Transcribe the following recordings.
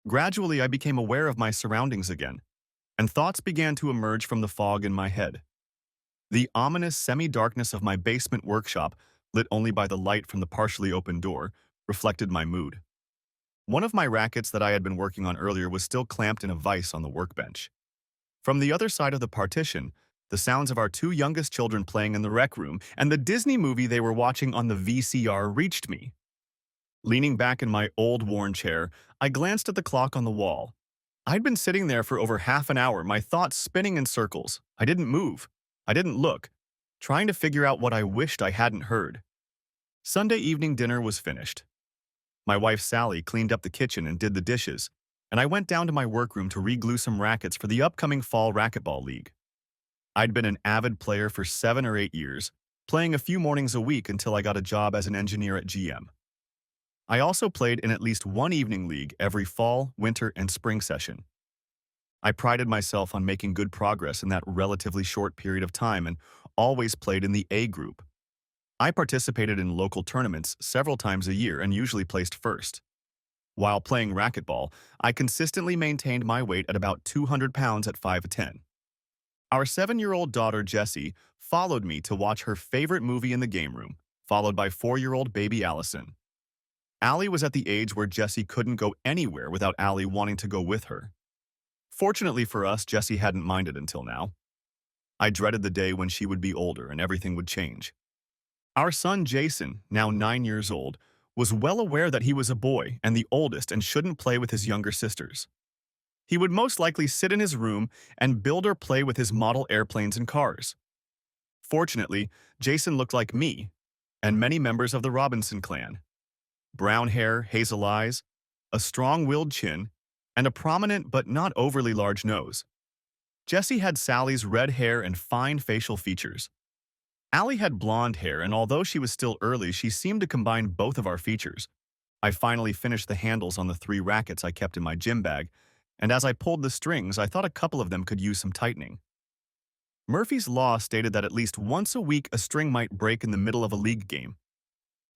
Gradually, I became aware of my surroundings again, and thoughts began to emerge from the fog in my head. The ominous semi-darkness of my basement workshop, lit only by the light from the partially open door, reflected my mood. One of my rackets that I had been working on earlier was still clamped in a vise on the workbench. From the other side of the partition, the sounds of our two youngest children playing in the rec room and the Disney movie they were watching on the VCR reached me. Leaning back in my old worn chair, I glanced at the clock on the wall. I'd been sitting there for over half an hour, my thoughts spinning in circles. I didn't move. I didn't look, trying to figure out what I wished I hadn't heard. Sunday evening dinner was finished. My wife Sally cleaned up the kitchen and did the dishes, and I went down to my workroom to re-glue some rackets for the upcoming Fall Racquetball League. I'd been an avid player for 7 or 8 years, playing a few mornings a week until I got a job as an engineer at GM. I also played in at least one evening league every fall, winter, and spring session. I prided myself on making good progress in that relatively short period of time and always played in the A group. I participated in local tournaments several times a year and usually placed first. While playing racquetball, I consistently maintained my weight at about 200 pounds at 5'10". Our 7-year-old daughter, Jessie, followed me to watch her favorite movie in the game room, followed by 4-year-old baby Allison. Allie was at the age where Jessie couldn't go anywhere without Allie wanting to go with her. Fortunately for us, Jessie hadn't minded until now. I dreaded the day when she would be older and everything would change. Our son Jason, now 9 years old, was well aware that he was a boy and the oldest and shouldn't play with his younger sisters. He would most likely sit in his room and build or play with his model airplanes and cars. Fortunately, Jason looked like me and many members of the Robinson clan. Brown hair, hazel eyes, a strong-willed chin, and a prominent but not overly large nose. Jessie had Sally's red hair and fine facial features. Allie had blonde hair, and although she was still early, she seemed to combine both of our features. I finally finished the handles on the 3 rackets I kept in my gym bag, and as I pulled the strings, I thought a couple of them could use some tightening. Murphy's Law stated that at least once a week a string might break in the middle of a league game.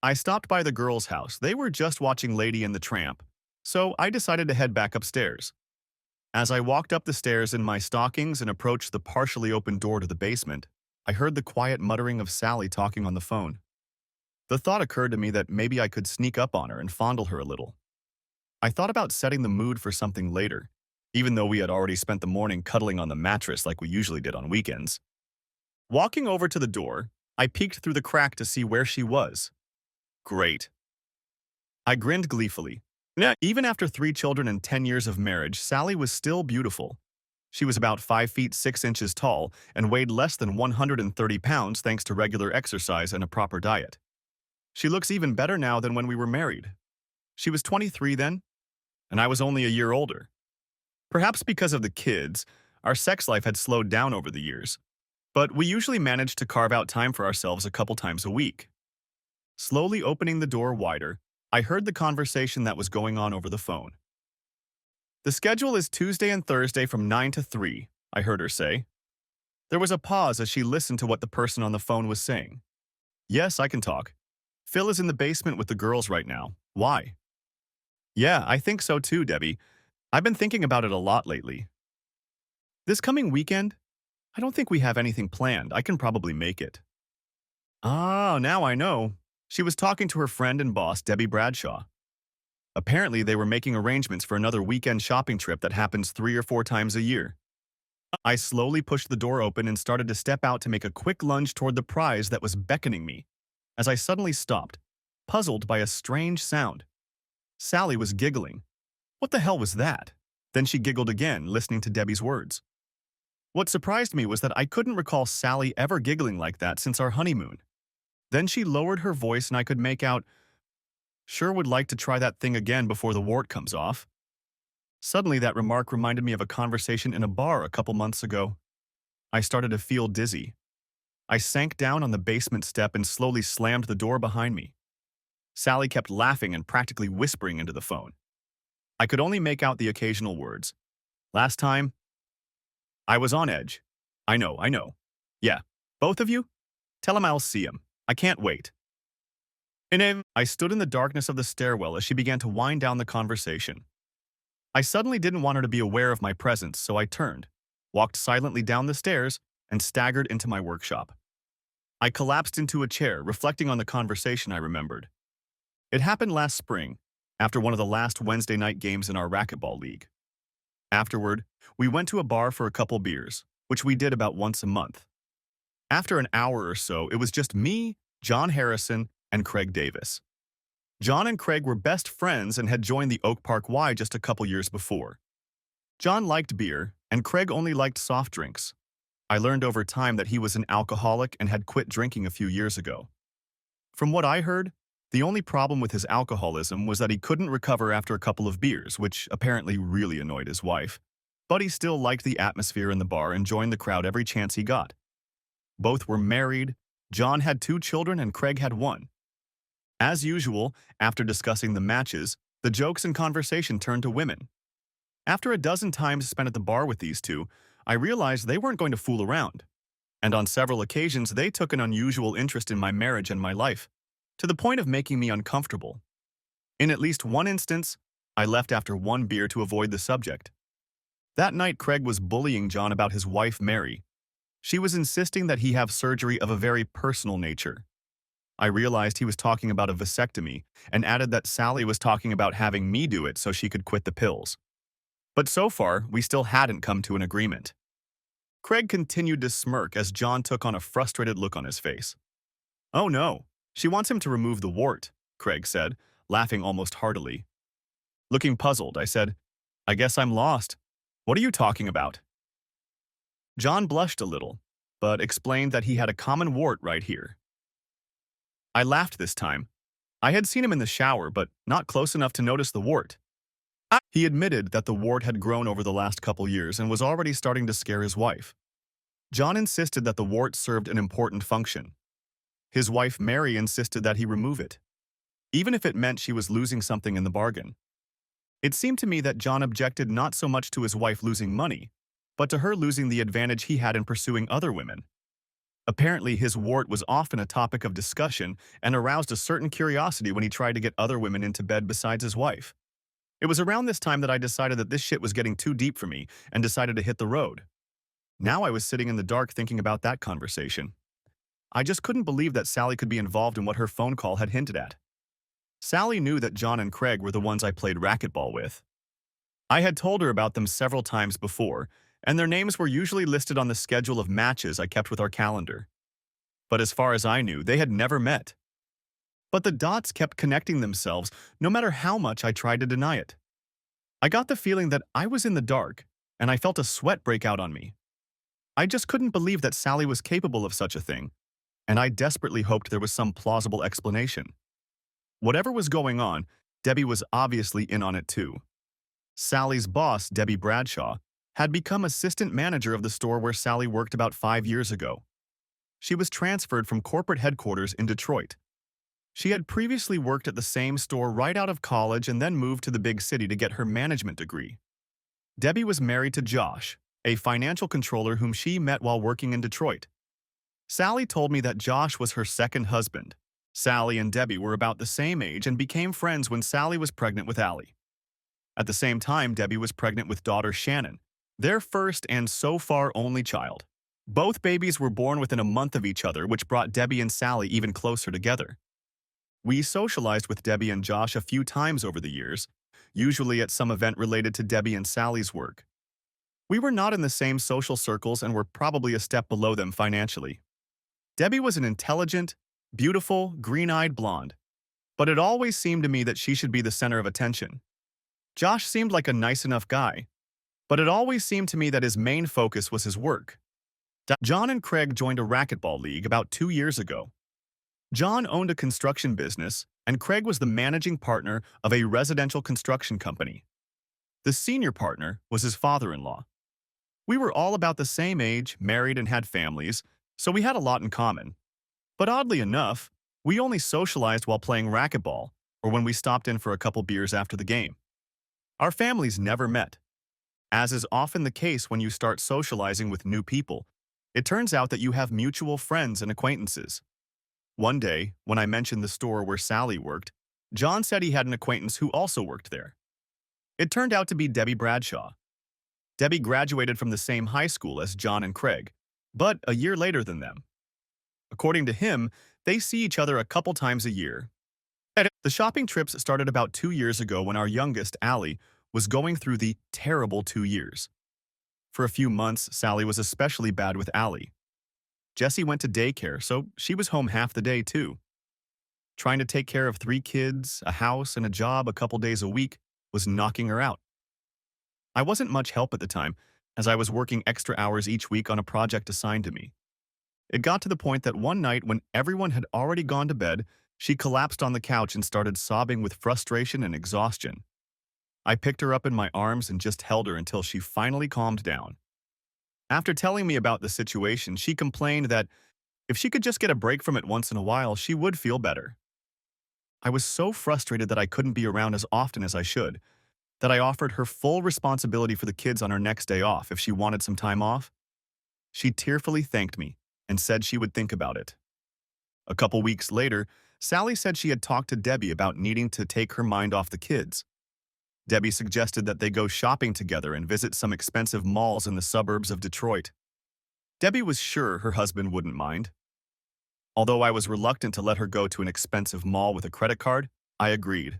I stopped by the girls' house. They were just watching Lady and the Tramp, so I decided to head back upstairs. As I walked up the stairs in my stockings and approached the partially open door to the basement, I heard the quiet muttering of Sally talking on the phone. The thought occurred to me that maybe I could sneak up on her and fondle her a little. I thought about setting the mood for something later, even though we had already spent the morning cuddling on the mattress like we usually did on weekends. Walking over to the door, I peeked through the crack to see where she was. Great. I grinned gleefully. Yeah, even after 3 children and 10 years of marriage, Sally was still beautiful. She was about 5 feet 6 inches tall and weighed less than 130 pounds thanks to regular exercise and a proper diet. She looks even better now than when we were married. She was 23 then, and I was only a year older. Perhaps because of the kids, our sex life had slowed down over the years, but we usually managed to carve out time for ourselves a couple times a week. Slowly opening the door wider, I heard the conversation that was going on over the phone. "The schedule is Tuesday and Thursday from 9 to 3, I heard her say. There was a pause as she listened to what the person on the phone was saying. "Yes, I can talk. Phil is in the basement with the girls right now. Why?" "Yeah, I think so too, Debbie. I've been thinking about it a lot lately. This coming weekend? I don't think we have anything planned. I can probably make it." "Ah, now I know." She was talking to her friend and boss, Debbie Bradshaw. Apparently, they were making arrangements for another weekend shopping trip that happens 3 or 4 times a year. I slowly pushed the door open and started to step out to make a quick lunge toward the prize that was beckoning me, as I suddenly stopped, puzzled by a strange sound. Sally was giggling. What the hell was that? Then she giggled again, listening to Debbie's words. What surprised me was that I couldn't recall Sally ever giggling like that since our honeymoon. Then she lowered her voice and I could make out, "Sure would like to try that thing again before the wart comes off." Suddenly that remark reminded me of a conversation in a bar a couple months ago. I started to feel dizzy. I sank down on the basement step and slowly slammed the door behind me. Sally kept laughing and practically whispering into the phone. I could only make out the occasional words. "Last time, I was on edge. I know. Yeah, both of you? Tell him I'll see him. I can't wait." I stood in the darkness of the stairwell as she began to wind down the conversation. I suddenly didn't want her to be aware of my presence, so I turned, walked silently down the stairs, and staggered into my workshop. I collapsed into a chair, reflecting on the conversation I remembered. It happened last spring, after one of the last Wednesday night games in our racquetball league. Afterward, we went to a bar for a couple beers, which we did about once a month. After an hour or so, it was just me, John Harrison, and Craig Davis. John and Craig were best friends and had joined the Oak Park Y just a couple years before. John liked beer, and Craig only liked soft drinks. I learned over time that he was an alcoholic and had quit drinking a few years ago. From what I heard, the only problem with his alcoholism was that he couldn't recover after a couple of beers, which apparently really annoyed his wife. But he still liked the atmosphere in the bar and joined the crowd every chance he got. Both were married, John had 2 children and Craig had 1. As usual, after discussing the matches, the jokes and conversation turned to women. After a dozen times spent at the bar with these two, I realized they weren't going to fool around. And on several occasions, they took an unusual interest in my marriage and my life, to the point of making me uncomfortable. In at least one instance, I left after 1 beer to avoid the subject. That night, Craig was bullying John about his wife, Mary. She was insisting that he have surgery of a very personal nature. I realized he was talking about a vasectomy and added that Sally was talking about having me do it so she could quit the pills. But so far, we still hadn't come to an agreement. Craig continued to smirk as John took on a frustrated look on his face. "Oh no, she wants him to remove the wart," Craig said, laughing almost heartily. Looking puzzled, I said, "I guess I'm lost. What are you talking about?" John blushed a little, but explained that he had a common wart right here. I laughed this time. I had seen him in the shower, but not close enough to notice the wart. He admitted that the wart had grown over the last couple years and was already starting to scare his wife. John insisted that the wart served an important function. His wife Mary insisted that he remove it, even if it meant she was losing something in the bargain. It seemed to me that John objected not so much to his wife losing money, but to her losing the advantage he had in pursuing other women. Apparently, his wart was often a topic of discussion and aroused a certain curiosity when he tried to get other women into bed besides his wife. It was around this time that I decided that this shit was getting too deep for me and decided to hit the road. Now I was sitting in the dark thinking about that conversation. I just couldn't believe that Sally could be involved in what her phone call had hinted at. Sally knew that John and Craig were the ones I played racquetball with. I had told her about them several times before, and their names were usually listed on the schedule of matches I kept with our calendar. But as far as I knew, they had never met. But the dots kept connecting themselves no matter how much I tried to deny it. I got the feeling that I was in the dark, and I felt a sweat break out on me. I just couldn't believe that Sally was capable of such a thing, and I desperately hoped there was some plausible explanation. Whatever was going on, Debbie was obviously in on it too. Sally's boss, Debbie Bradshaw, had become assistant manager of the store where Sally worked about 5 years ago. She was transferred from corporate headquarters in Detroit. She had previously worked at the same store right out of college and then moved to the big city to get her management degree. Debbie was married to Josh, a financial controller whom she met while working in Detroit. Sally told me that Josh was her second husband. Sally and Debbie were about the same age and became friends when Sally was pregnant with Allie. At the same time, Debbie was pregnant with daughter Shannon, their first and so far only child. Both babies were born within a month of each other, which brought Debbie and Sally even closer together. We socialized with Debbie and Josh a few times over the years, usually at some event related to Debbie and Sally's work. We were not in the same social circles and were probably a step below them financially. Debbie was an intelligent, beautiful, green-eyed blonde, but it always seemed to me that she should be the center of attention. Josh seemed like a nice enough guy, but it always seemed to me that his main focus was his work. John and Craig joined a racquetball league about 2 years ago. John owned a construction business, and Craig was the managing partner of a residential construction company. The senior partner was his father-in-law. We were all about the same age, married and had families, so we had a lot in common. But oddly enough, we only socialized while playing racquetball or when we stopped in for a couple beers after the game. Our families never met. As is often the case when you start socializing with new people, it turns out that you have mutual friends and acquaintances. One day, when I mentioned the store where Sally worked, John said he had an acquaintance who also worked there. It turned out to be Debbie Bradshaw. Debbie graduated from the same high school as John and Craig, but a year later than them. According to him, they see each other a couple times a year. The shopping trips started about 2 years ago when our youngest, Allie, was going through the terrible 2 years. For a few months, Sally was especially bad with Allie. Jessie went to daycare, so she was home half the day too. Trying to take care of 3 kids, a house, and a job a couple days a week was knocking her out. I wasn't much help at the time, as I was working extra hours each week on a project assigned to me. It got to the point that one night when everyone had already gone to bed, she collapsed on the couch and started sobbing with frustration and exhaustion. I picked her up in my arms and just held her until she finally calmed down. After telling me about the situation, she complained that if she could just get a break from it once in a while, she would feel better. I was so frustrated that I couldn't be around as often as I should, that I offered her full responsibility for the kids on her next day off if she wanted some time off. She tearfully thanked me and said she would think about it. A couple weeks later, Sally said she had talked to Debbie about needing to take her mind off the kids. Debbie suggested that they go shopping together and visit some expensive malls in the suburbs of Detroit. Debbie was sure her husband wouldn't mind. Although I was reluctant to let her go to an expensive mall with a credit card, I agreed.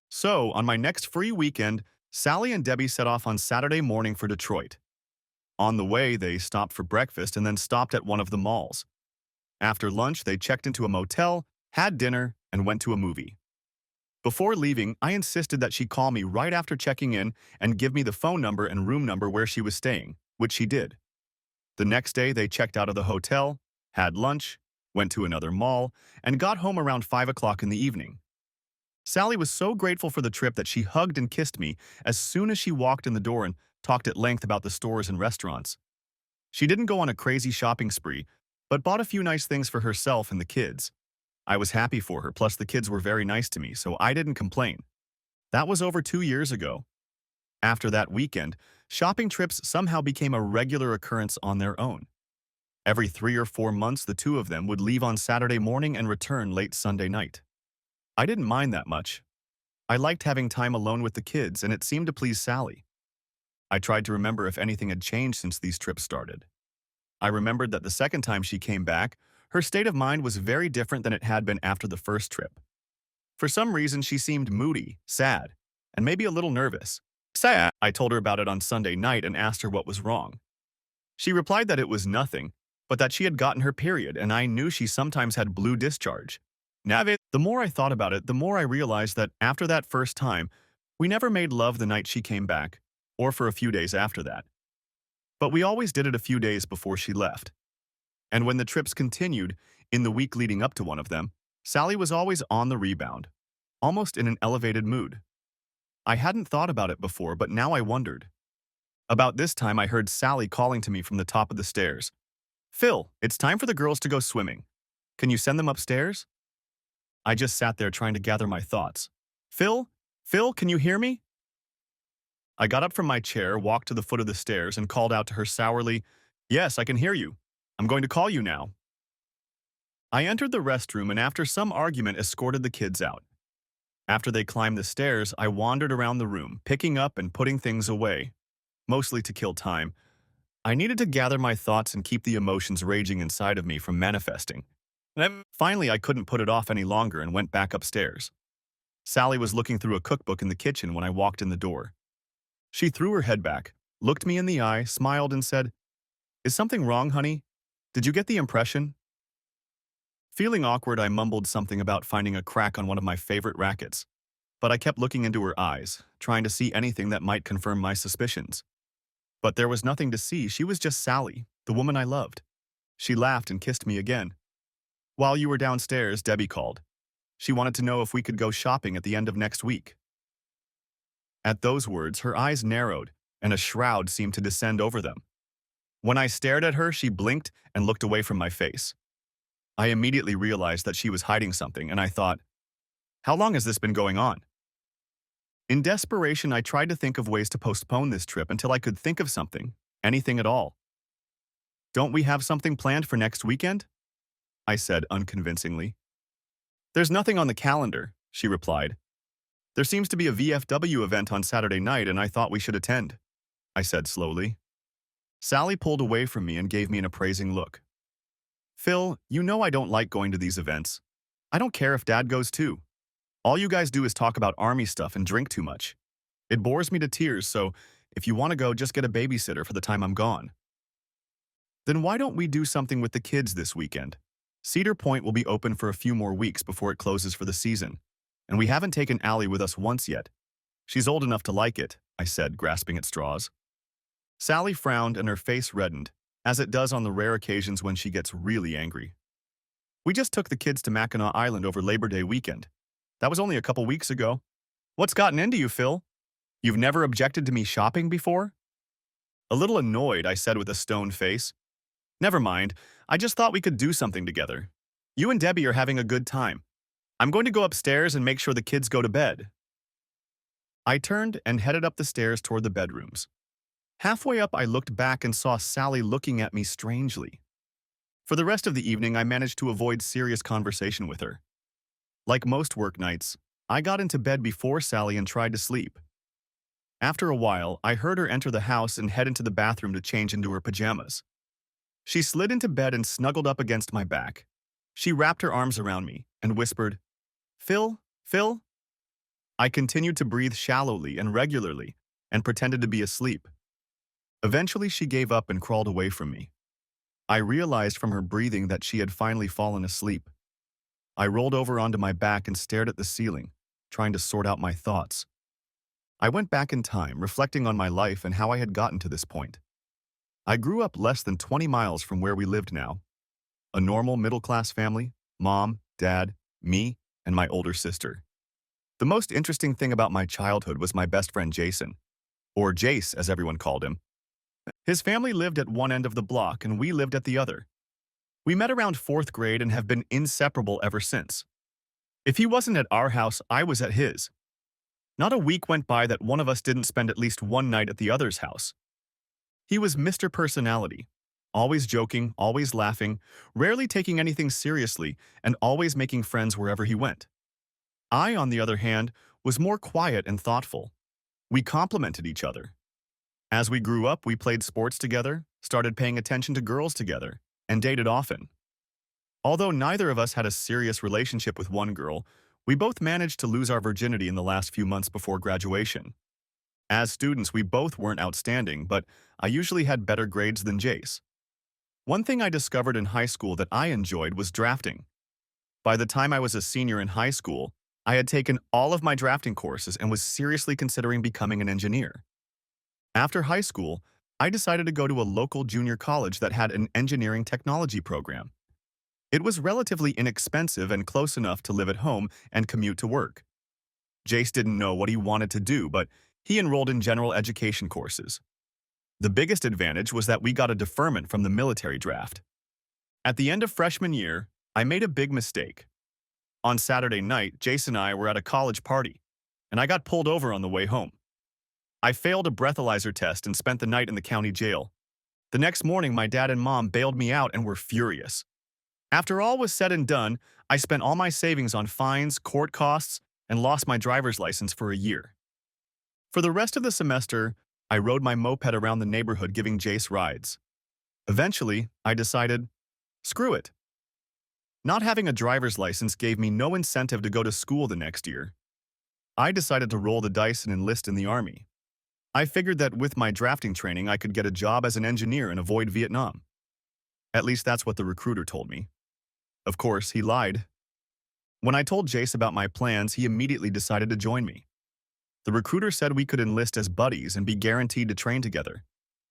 So, on my next free weekend, Sally and Debbie set off on Saturday morning for Detroit. On the way, they stopped for breakfast and then stopped at one of the malls. After lunch, they checked into a motel, had dinner, and went to a movie. Before leaving, I insisted that she call me right after checking in and give me the phone number and room number where she was staying, which she did. The next day, they checked out of the hotel, had lunch, went to another mall, and got home around 5 o'clock in the evening. Sally was so grateful for the trip that she hugged and kissed me as soon as she walked in the door and talked at length about the stores and restaurants. She didn't go on a crazy shopping spree, but bought a few nice things for herself and the kids. I was happy for her, plus the kids were very nice to me, so I didn't complain. That was over 2 years ago. After that weekend, shopping trips somehow became a regular occurrence on their own. Every 3 or 4 months, the two of them would leave on Saturday morning and return late Sunday night. I didn't mind that much. I liked having time alone with the kids, and it seemed to please Sally. I tried to remember if anything had changed since these trips started. I remembered that the second time she came back, her state of mind was very different than it had been after the first trip. For some reason, she seemed moody, sad, and maybe a little nervous. Sad. I told her about it on Sunday night and asked her what was wrong. She replied that it was nothing, but that she had gotten her period, and I knew she sometimes had blue discharge. The more I thought about it, the more I realized that after that first time, we never made love the night she came back, or for a few days after that. But we always did it a few days before she left. And when the trips continued, in the week leading up to one of them, Sally was always on the rebound, almost in an elevated mood. I hadn't thought about it before, but now I wondered. About this time, I heard Sally calling to me from the top of the stairs. "Phil, it's time for the girls to go swimming. Can you send them upstairs?" I just sat there trying to gather my thoughts. Phil, can you hear me?" I got up from my chair, walked to the foot of the stairs, and called out to her sourly, "Yes, I can hear you. I'm going to call you now." I entered the restroom and after some argument escorted the kids out. After they climbed the stairs, I wandered around the room, picking up and putting things away, mostly to kill time. I needed to gather my thoughts and keep the emotions raging inside of me from manifesting. Finally, I couldn't put it off any longer and went back upstairs. Sally was looking through a cookbook in the kitchen when I walked in the door. She threw her head back, looked me in the eye, smiled, and said, "Is something wrong, honey? Did you get the impression?" Feeling awkward, I mumbled something about finding a crack on one of my favorite rackets, but I kept looking into her eyes, trying to see anything that might confirm my suspicions. But there was nothing to see. She was just Sally, the woman I loved. She laughed and kissed me again. "While you were downstairs, Debbie called. She wanted to know if we could go shopping at the end of next week." At those words, her eyes narrowed, and a shroud seemed to descend over them. When I stared at her, she blinked and looked away from my face. I immediately realized that she was hiding something, and I thought, how long has this been going on? In desperation, I tried to think of ways to postpone this trip until I could think of something, anything at all. "Don't we have something planned for next weekend?" I said unconvincingly. "There's nothing on the calendar," she replied. There seems to be a VFW event on Saturday night and I thought we should attend, I said slowly. Sally pulled away from me and gave me an appraising look. Phil, you know I don't like going to these events. I don't care if Dad goes too. All you guys do is talk about army stuff and drink too much. It bores me to tears, so if you want to go, just get a babysitter for the time I'm gone. Then why don't we do something with the kids this weekend? Cedar Point will be open for a few more weeks before it closes for the season, and we haven't taken Allie with us once yet. She's old enough to like it, I said, grasping at straws. Sally frowned and her face reddened, as it does on the rare occasions when she gets really angry. We just took the kids to Mackinac Island over Labor Day weekend. That was only a couple weeks ago. What's gotten into you, Phil? You've never objected to me shopping before? A little annoyed, I said with a stone face. Never mind, I just thought we could do something together. You and Debbie are having a good time. I'm going to go upstairs and make sure the kids go to bed. I turned and headed up the stairs toward the bedrooms. Halfway up, I looked back and saw Sally looking at me strangely. For the rest of the evening, I managed to avoid serious conversation with her. Like most work nights, I got into bed before Sally and tried to sleep. After a while, I heard her enter the house and head into the bathroom to change into her pajamas. She slid into bed and snuggled up against my back. She wrapped her arms around me and whispered, "Phil, Phil?" I continued to breathe shallowly and regularly and pretended to be asleep. Eventually, she gave up and crawled away from me. I realized from her breathing that she had finally fallen asleep. I rolled over onto my back and stared at the ceiling, trying to sort out my thoughts. I went back in time, reflecting on my life and how I had gotten to this point. I grew up less than 20 miles from where we lived now. A normal middle-class family, mom, dad, me, and my older sister. The most interesting thing about my childhood was my best friend Jason, or Jace as everyone called him. His family lived at one end of the block and we lived at the other. We met around 4th grade and have been inseparable ever since. If he wasn't at our house, I was at his. Not a week went by that one of us didn't spend at least one night at the other's house. He was Mr. Personality, always joking, always laughing, rarely taking anything seriously, and always making friends wherever he went. I, on the other hand, was more quiet and thoughtful. We complemented each other. As we grew up, we played sports together, started paying attention to girls together, and dated often. Although neither of us had a serious relationship with one girl, we both managed to lose our virginity in the last few months before graduation. As students, we both weren't outstanding, but I usually had better grades than Jace. One thing I discovered in high school that I enjoyed was drafting. By the time I was a senior in high school, I had taken all of my drafting courses and was seriously considering becoming an engineer. After high school, I decided to go to a local junior college that had an engineering technology program. It was relatively inexpensive and close enough to live at home and commute to work. Jace didn't know what he wanted to do, but he enrolled in general education courses. The biggest advantage was that we got a deferment from the military draft. At the end of freshman year, I made a big mistake. On Saturday night, Jace and I were at a college party, and I got pulled over on the way home. I failed a breathalyzer test and spent the night in the county jail. The next morning, my dad and mom bailed me out and were furious. After all was said and done, I spent all my savings on fines, court costs, and lost my driver's license for a year. For the rest of the semester, I rode my moped around the neighborhood giving Jace rides. Eventually, I decided, screw it. Not having a driver's license gave me no incentive to go to school the next year. I decided to roll the dice and enlist in the Army. I figured that with my drafting training, I could get a job as an engineer and avoid Vietnam. At least that's what the recruiter told me. Of course, he lied. When I told Jace about my plans, he immediately decided to join me. The recruiter said we could enlist as buddies and be guaranteed to train together.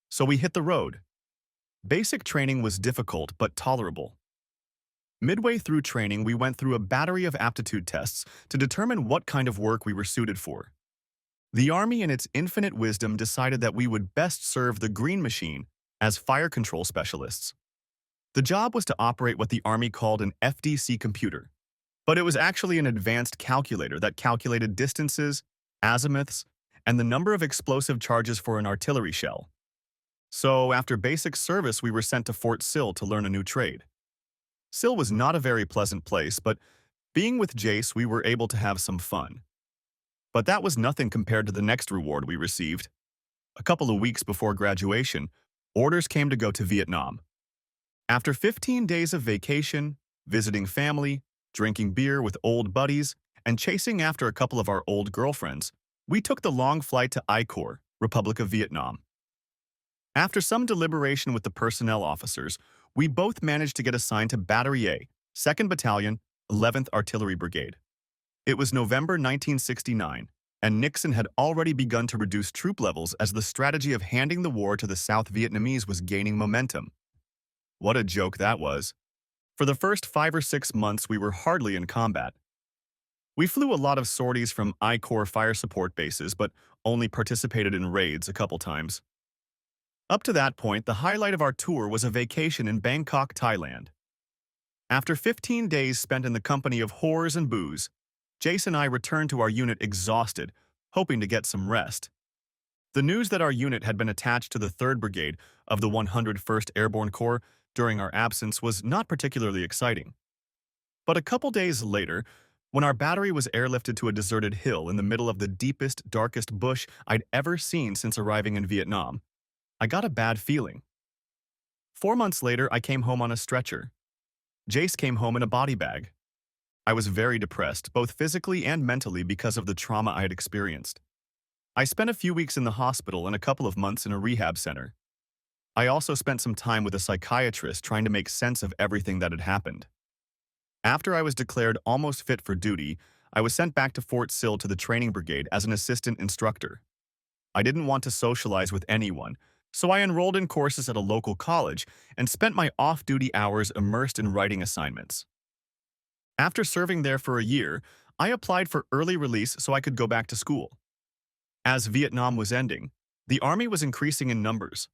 So we hit the road. Basic training was difficult but tolerable. Midway through training, we went through a battery of aptitude tests to determine what kind of work we were suited for. The Army, in its infinite wisdom, decided that we would best serve the Green Machine as fire control specialists. The job was to operate what the Army called an FDC computer, but it was actually an advanced calculator that calculated distances, azimuths, and the number of explosive charges for an artillery shell. So, after basic service, we were sent to Fort Sill to learn a new trade. Sill was not a very pleasant place, but being with Jace, we were able to have some fun. But that was nothing compared to the next reward we received. A couple of weeks before graduation, orders came to go to Vietnam. After 15 days of vacation, visiting family, drinking beer with old buddies, and chasing after a couple of our old girlfriends, we took the long flight to I Corps, Republic of Vietnam. After some deliberation with the personnel officers, we both managed to get assigned to Battery A, 2nd Battalion, 11th Artillery Brigade. It was November 1969, and Nixon had already begun to reduce troop levels as the strategy of handing the war to the South Vietnamese was gaining momentum. What a joke that was. For the first 5 or 6 months, we were hardly in combat. We flew a lot of sorties from I Corps fire support bases, but only participated in raids a couple times. Up to that point, the highlight of our tour was a vacation in Bangkok, Thailand. After 15 days spent in the company of whores and booze, Jace and I returned to our unit exhausted, hoping to get some rest. The news that our unit had been attached to the 3rd Brigade of the 101st Airborne Corps during our absence was not particularly exciting. But a couple days later, when our battery was airlifted to a deserted hill in the middle of the deepest, darkest bush I'd ever seen since arriving in Vietnam, I got a bad feeling. 4 months later, I came home on a stretcher. Jace came home in a body bag. I was very depressed, both physically and mentally, because of the trauma I had experienced. I spent a few weeks in the hospital and a couple of months in a rehab center. I also spent some time with a psychiatrist trying to make sense of everything that had happened. After I was declared almost fit for duty, I was sent back to Fort Sill to the training brigade as an assistant instructor. I didn't want to socialize with anyone, so I enrolled in courses at a local college and spent my off-duty hours immersed in writing assignments. After serving there for a year, I applied for early release so I could go back to school. As Vietnam was ending, the Army was increasing in numbers.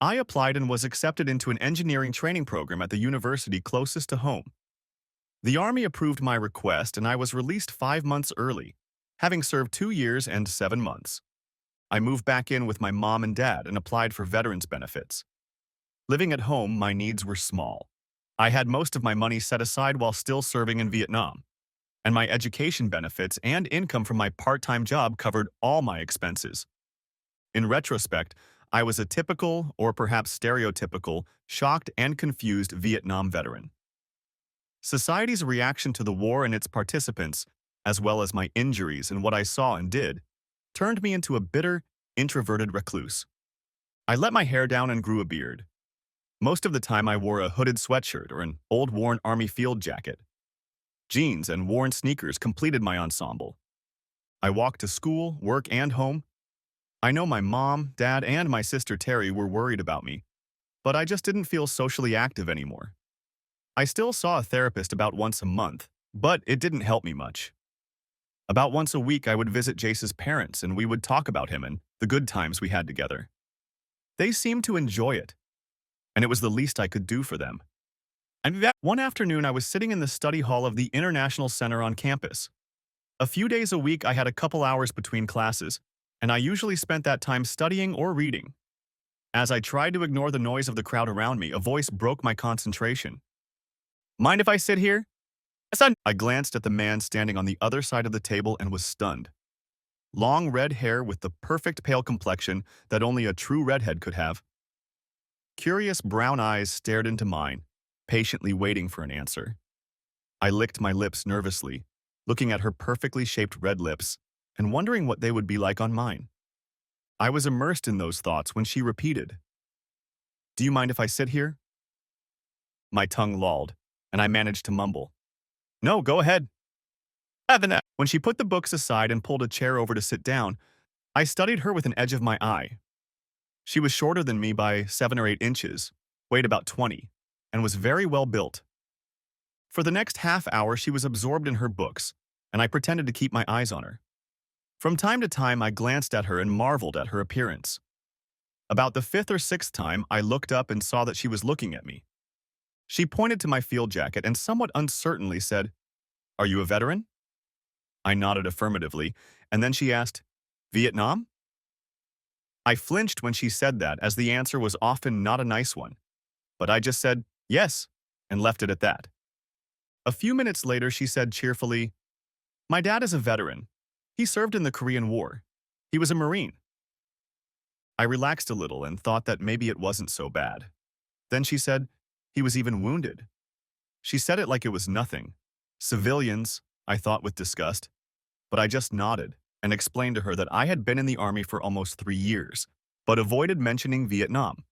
I applied and was accepted into an engineering training program at the university closest to home. The Army approved my request and I was released 5 months early, having served 2 years and 7 months. I moved back in with my mom and dad and applied for veterans benefits. Living at home, my needs were small. I had most of my money set aside while still serving in Vietnam, and my education benefits and income from my part-time job covered all my expenses. In retrospect, I was a typical, or perhaps stereotypical, shocked and confused Vietnam veteran. Society's reaction to the war and its participants, as well as my injuries and what I saw and did, turned me into a bitter, introverted recluse. I let my hair down and grew a beard. Most of the time I wore a hooded sweatshirt or an old worn army field jacket. Jeans and worn sneakers completed my ensemble. I walked to school, work, and home. I know my mom, dad, and my sister Terry were worried about me, but I just didn't feel socially active anymore. I still saw a therapist about once a month, but it didn't help me much. About once a week, I would visit Jace's parents and we would talk about him and the good times we had together. They seemed to enjoy it, and it was the least I could do for them. And that one afternoon, I was sitting in the study hall of the International Center on campus. A few days a week, I had a couple hours between classes, and I usually spent that time studying or reading. As I tried to ignore the noise of the crowd around me, a voice broke my concentration. "Mind if I sit here?" "Son." I glanced at the man standing on the other side of the table and was stunned. Long red hair with the perfect pale complexion that only a true redhead could have. Curious brown eyes stared into mine, patiently waiting for an answer. I licked my lips nervously, looking at her perfectly shaped red lips and wondering what they would be like on mine. I was immersed in those thoughts when she repeated, "Do you mind if I sit here?" My tongue lolled, and I managed to mumble, "No, go ahead." When she put the books aside and pulled a chair over to sit down, I studied her with an edge of my eye. She was shorter than me by 7 or 8 inches, weighed about 20, and was very well built. For the next half hour, she was absorbed in her books, and I pretended to keep my eyes on her. From time to time, I glanced at her and marveled at her appearance. About the 5th or 6th time, I looked up and saw that she was looking at me. She pointed to my field jacket and somewhat uncertainly said, "Are you a veteran?" I nodded affirmatively, and then she asked, "Vietnam?" I flinched when she said that, as the answer was often not a nice one, but I just said, "Yes," and left it at that. A few minutes later, she said cheerfully, "My dad is a veteran. He served in the Korean War. He was a Marine. I relaxed a little and thought that maybe it wasn't so bad. Then she said, he was even wounded. She said it like it was nothing. Civilians, I thought with disgust, but I just nodded and explained to her that I had been in the army for almost 3 years, but avoided mentioning Vietnam.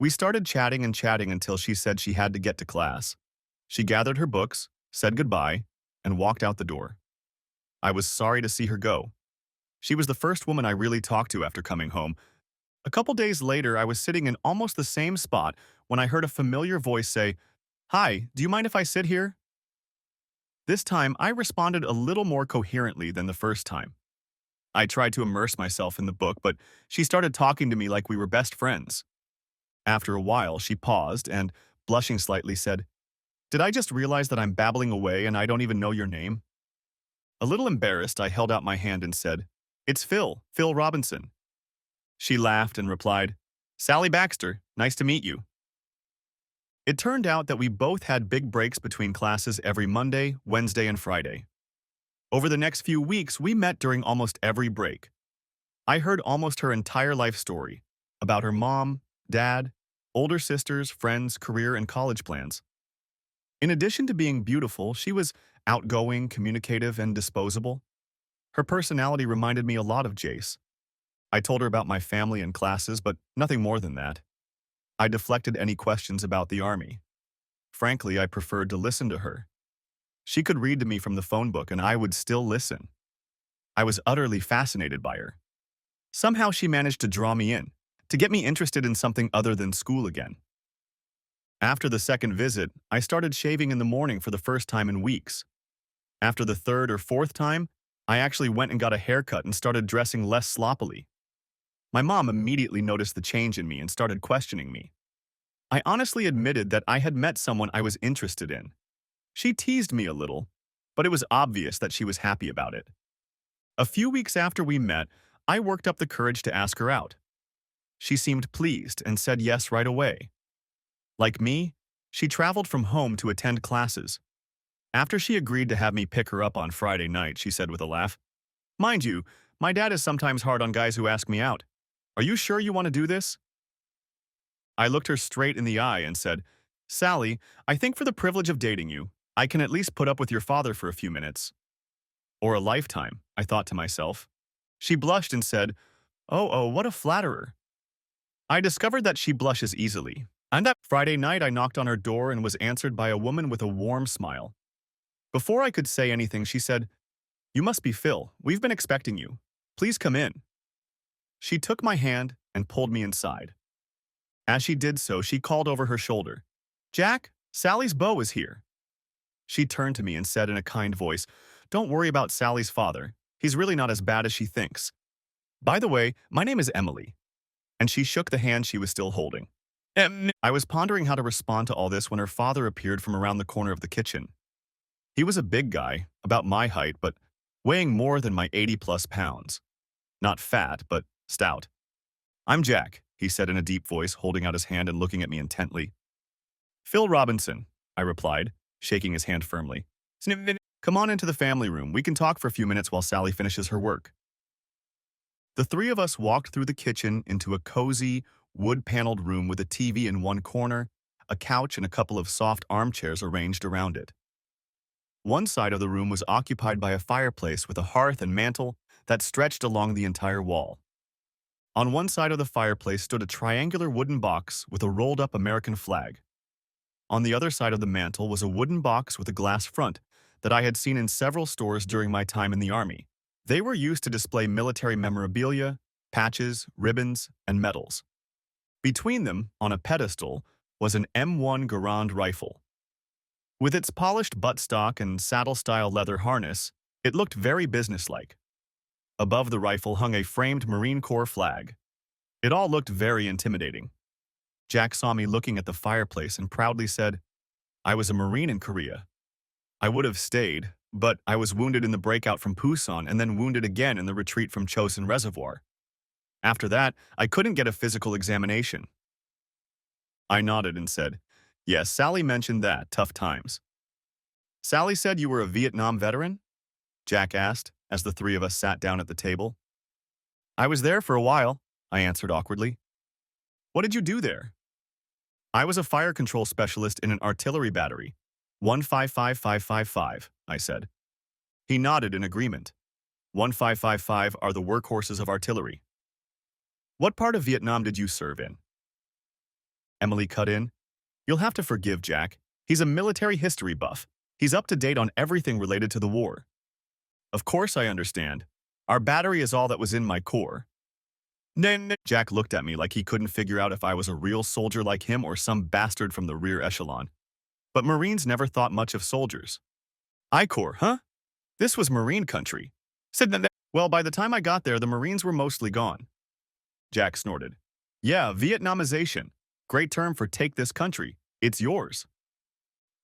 We started chatting and chatting until she said she had to get to class. She gathered her books, said goodbye, and walked out the door. I was sorry to see her go. She was the first woman I really talked to after coming home. A couple days later, I was sitting in almost the same spot when I heard a familiar voice say, "Hi, do you mind if I sit here?" This time, I responded a little more coherently than the first time. I tried to immerse myself in the book, but she started talking to me like we were best friends. After a while, she paused and, blushing slightly, said, "Did I just realize that I'm babbling away and I don't even know your name?" A little embarrassed, I held out my hand and said, "It's Phil Robinson." She laughed and replied, "Sally Baxter, nice to meet you." It turned out that we both had big breaks between classes every Monday, Wednesday, and Friday. Over the next few weeks, we met during almost every break. I heard almost her entire life story about her mom, dad, older sisters, friends, career, and college plans. In addition to being beautiful, she was outgoing, communicative, and disposable. Her personality reminded me a lot of Jace. I told her about my family and classes, but nothing more than that. I deflected any questions about the army. Frankly, I preferred to listen to her. She could read to me from the phone book and I would still listen. I was utterly fascinated by her. Somehow she managed to draw me in, to get me interested in something other than school again. After the second visit, I started shaving in the morning for the first time in weeks. After the third or fourth time, I actually went and got a haircut and started dressing less sloppily. My mom immediately noticed the change in me and started questioning me. I honestly admitted that I had met someone I was interested in. She teased me a little, but it was obvious that she was happy about it. A few weeks after we met, I worked up the courage to ask her out. She seemed pleased and said yes right away. Like me, she traveled from home to attend classes. After she agreed to have me pick her up on Friday night, she said with a laugh, "Mind you, my dad is sometimes hard on guys who ask me out. Are you sure you want to do this?" I looked her straight in the eye and said, "Sally, I think for the privilege of dating you, I can at least put up with your father for a few minutes." Or a lifetime, I thought to myself. She blushed and said, "Oh, what a flatterer." I discovered that she blushes easily. And that Friday night, I knocked on her door and was answered by a woman with a warm smile. Before I could say anything, she said, "You must be Phil. We've been expecting you. Please come in." She took my hand and pulled me inside. As she did so, she called over her shoulder, "Jack, Sally's beau is here." She turned to me and said in a kind voice, "Don't worry about Sally's father. He's really not as bad as she thinks. By the way, my name is Emily." And she shook the hand she was still holding. I was pondering how to respond to all this when her father appeared from around the corner of the kitchen. He was a big guy, about my height, but weighing more than my 80-plus pounds. Not fat, but stout. "I'm Jack," he said in a deep voice, holding out his hand and looking at me intently. "Phil Robinson," I replied, shaking his hand firmly. "Come on into the family room. We can talk for a few minutes while Sally finishes her work." The three of us walked through the kitchen into a cozy, wood-paneled room with a TV in one corner, a couch and a couple of soft armchairs arranged around it. One side of the room was occupied by a fireplace with a hearth and mantel that stretched along the entire wall. On one side of the fireplace stood a triangular wooden box with a rolled-up American flag. On the other side of the mantel was a wooden box with a glass front that I had seen in several stores during my time in the Army. They were used to display military memorabilia, patches, ribbons, and medals. Between them, on a pedestal, was an M1 Garand rifle. With its polished buttstock and saddle-style leather harness, it looked very businesslike. Above the rifle hung a framed Marine Corps flag. It all looked very intimidating. Jack saw me looking at the fireplace and proudly said, "I was a Marine in Korea. I would have stayed, but I was wounded in the breakout from Pusan and then wounded again in the retreat from Chosin Reservoir. After that, I couldn't get a physical examination." I nodded and said, "Yes, Sally mentioned that, tough times." "Sally said you were a Vietnam veteran?" Jack asked. as the three of us sat down at the table. I was there for a while, I answered awkwardly. What did you do there? I was a fire control specialist in an artillery battery. 155555, I said. He nodded in agreement. 1555 are the workhorses of artillery. What part of Vietnam did you serve in? Emily cut in. You'll have to forgive Jack. He's a military history buff. He's up to date on everything related to the war. Of course I understand. Our battery is all that was in my corps. Nah. Jack looked at me like he couldn't figure out if I was a real soldier like him or some bastard from the rear echelon. But Marines never thought much of soldiers. I Corps, huh? This was Marine country. Said that. Well, by the time I got there, the Marines were mostly gone. Jack snorted. Yeah, Vietnamization. Great term for take this country. It's yours.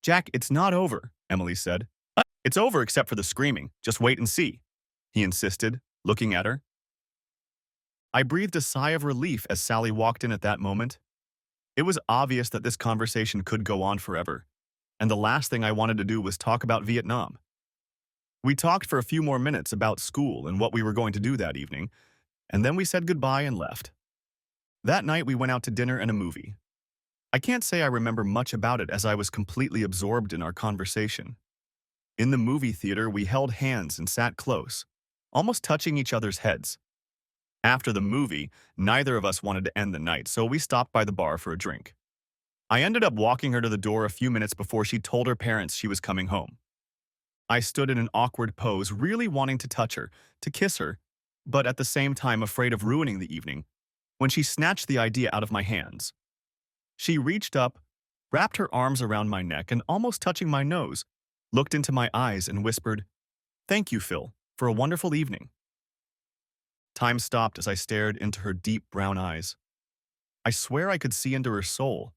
Jack, it's not over, Emily said. It's over except for the screaming. Just wait and see, he insisted, looking at her. I breathed a sigh of relief as Sally walked in at that moment. It was obvious that this conversation could go on forever, and the last thing I wanted to do was talk about Vietnam. We talked for a few more minutes about school and what we were going to do that evening, and then we said goodbye and left. That night we went out to dinner and a movie. I can't say I remember much about it as I was completely absorbed in our conversation. In the movie theater, we held hands and sat close, almost touching each other's heads. After the movie, neither of us wanted to end the night, so we stopped by the bar for a drink. I ended up walking her to the door a few minutes before she told her parents she was coming home. I stood in an awkward pose, really wanting to touch her, to kiss her, but at the same time afraid of ruining the evening, when she snatched the idea out of my hands. She reached up, wrapped her arms around my neck and almost touching my nose, looked into my eyes and whispered, "Thank you, Phil, for a wonderful evening." Time stopped as I stared into her deep brown eyes. I swear I could see into her soul.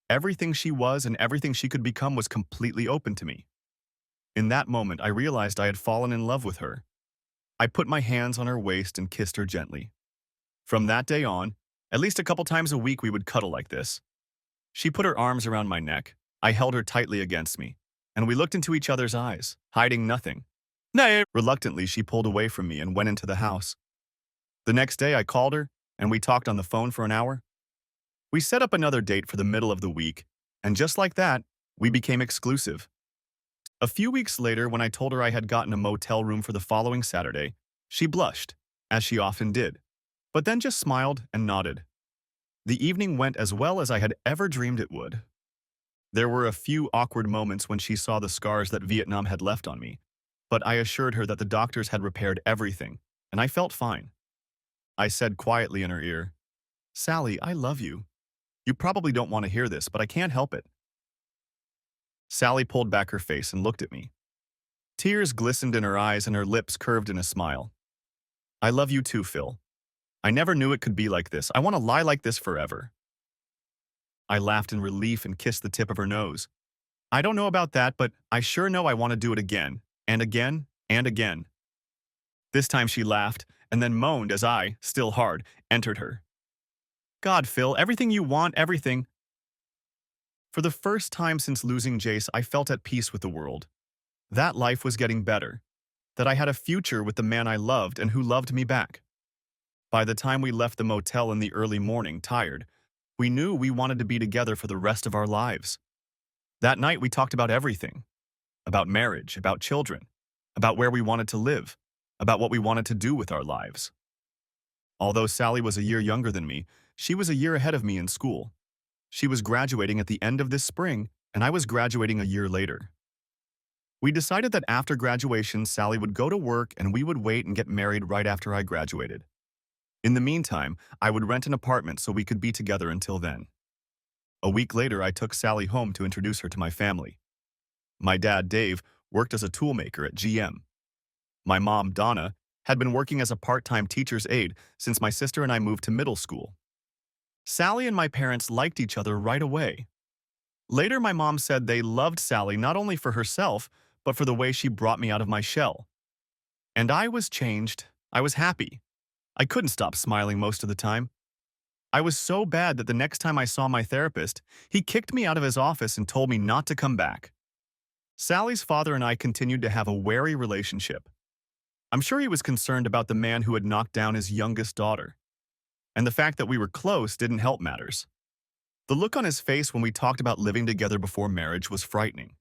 Everything she was and everything she could become was completely open to me. In that moment, I realized I had fallen in love with her. I put my hands on her waist and kissed her gently. From that day on, at least a couple times a week we would cuddle like this. She put her arms around my neck. I held her tightly against me, and we looked into each other's eyes, hiding nothing. Nay. Reluctantly, she pulled away from me and went into the house. The next day, I called her, and we talked on the phone for an hour. We set up another date for the middle of the week, and just like that, we became exclusive. A few weeks later, when I told her I had gotten a motel room for the following Saturday, she blushed, as she often did, but then just smiled and nodded. The evening went as well as I had ever dreamed it would. There were a few awkward moments when she saw the scars that Vietnam had left on me, but I assured her that the doctors had repaired everything, and I felt fine. I said quietly in her ear, "Sally, I love you. You probably don't want to hear this, but I can't help it." Sally pulled back her face and looked at me. Tears glistened in her eyes and her lips curved in a smile. "I love you too, Phil. I never knew it could be like this. I want to lie like this forever." I laughed in relief and kissed the tip of her nose. "I don't know about that, but I sure know I want to do it again, and again, and again." This time she laughed, and then moaned as I, still hard, entered her. "God, Phil, everything you want, everything." For the first time since losing Jace, I felt at peace with the world. That life was getting better. That I had a future with the man I loved and who loved me back. By the time we left the motel in the early morning, tired, we knew we wanted to be together for the rest of our lives. That night we talked about everything. About marriage, about children, about where we wanted to live, about what we wanted to do with our lives. Although Sally was a year younger than me, she was a year ahead of me in school. She was graduating at the end of this spring, and I was graduating a year later. We decided that after graduation, Sally would go to work and we would wait and get married right after I graduated. In the meantime, I would rent an apartment so we could be together until then. A week later, I took Sally home to introduce her to my family. My dad, Dave, worked as a toolmaker at GM. My mom, Donna, had been working as a part-time teacher's aide since my sister and I moved to middle school. Sally and my parents liked each other right away. Later, my mom said they loved Sally not only for herself, but for the way she brought me out of my shell. And I was changed. I was happy. I couldn't stop smiling most of the time. I was so bad that the next time I saw my therapist, he kicked me out of his office and told me not to come back. Sally's father and I continued to have a wary relationship. I'm sure he was concerned about the man who had knocked down his youngest daughter. And the fact that we were close didn't help matters. The look on his face when we talked about living together before marriage was frightening.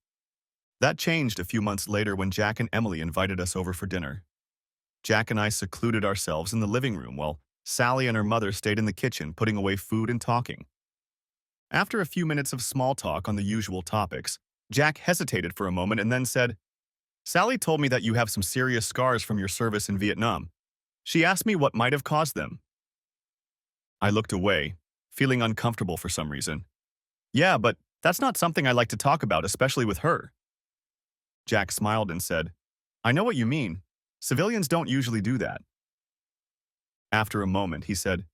That changed a few months later when Jack and Emily invited us over for dinner. Jack and I secluded ourselves in the living room while Sally and her mother stayed in the kitchen putting away food and talking. After a few minutes of small talk on the usual topics, Jack hesitated for a moment and then said, "Sally told me that you have some serious scars from your service in Vietnam. She asked me what might have caused them." I looked away, feeling uncomfortable for some reason. "Yeah, but that's not something I like to talk about, especially with her." Jack smiled and said, "I know what you mean. Civilians don't usually do that." After a moment, he said,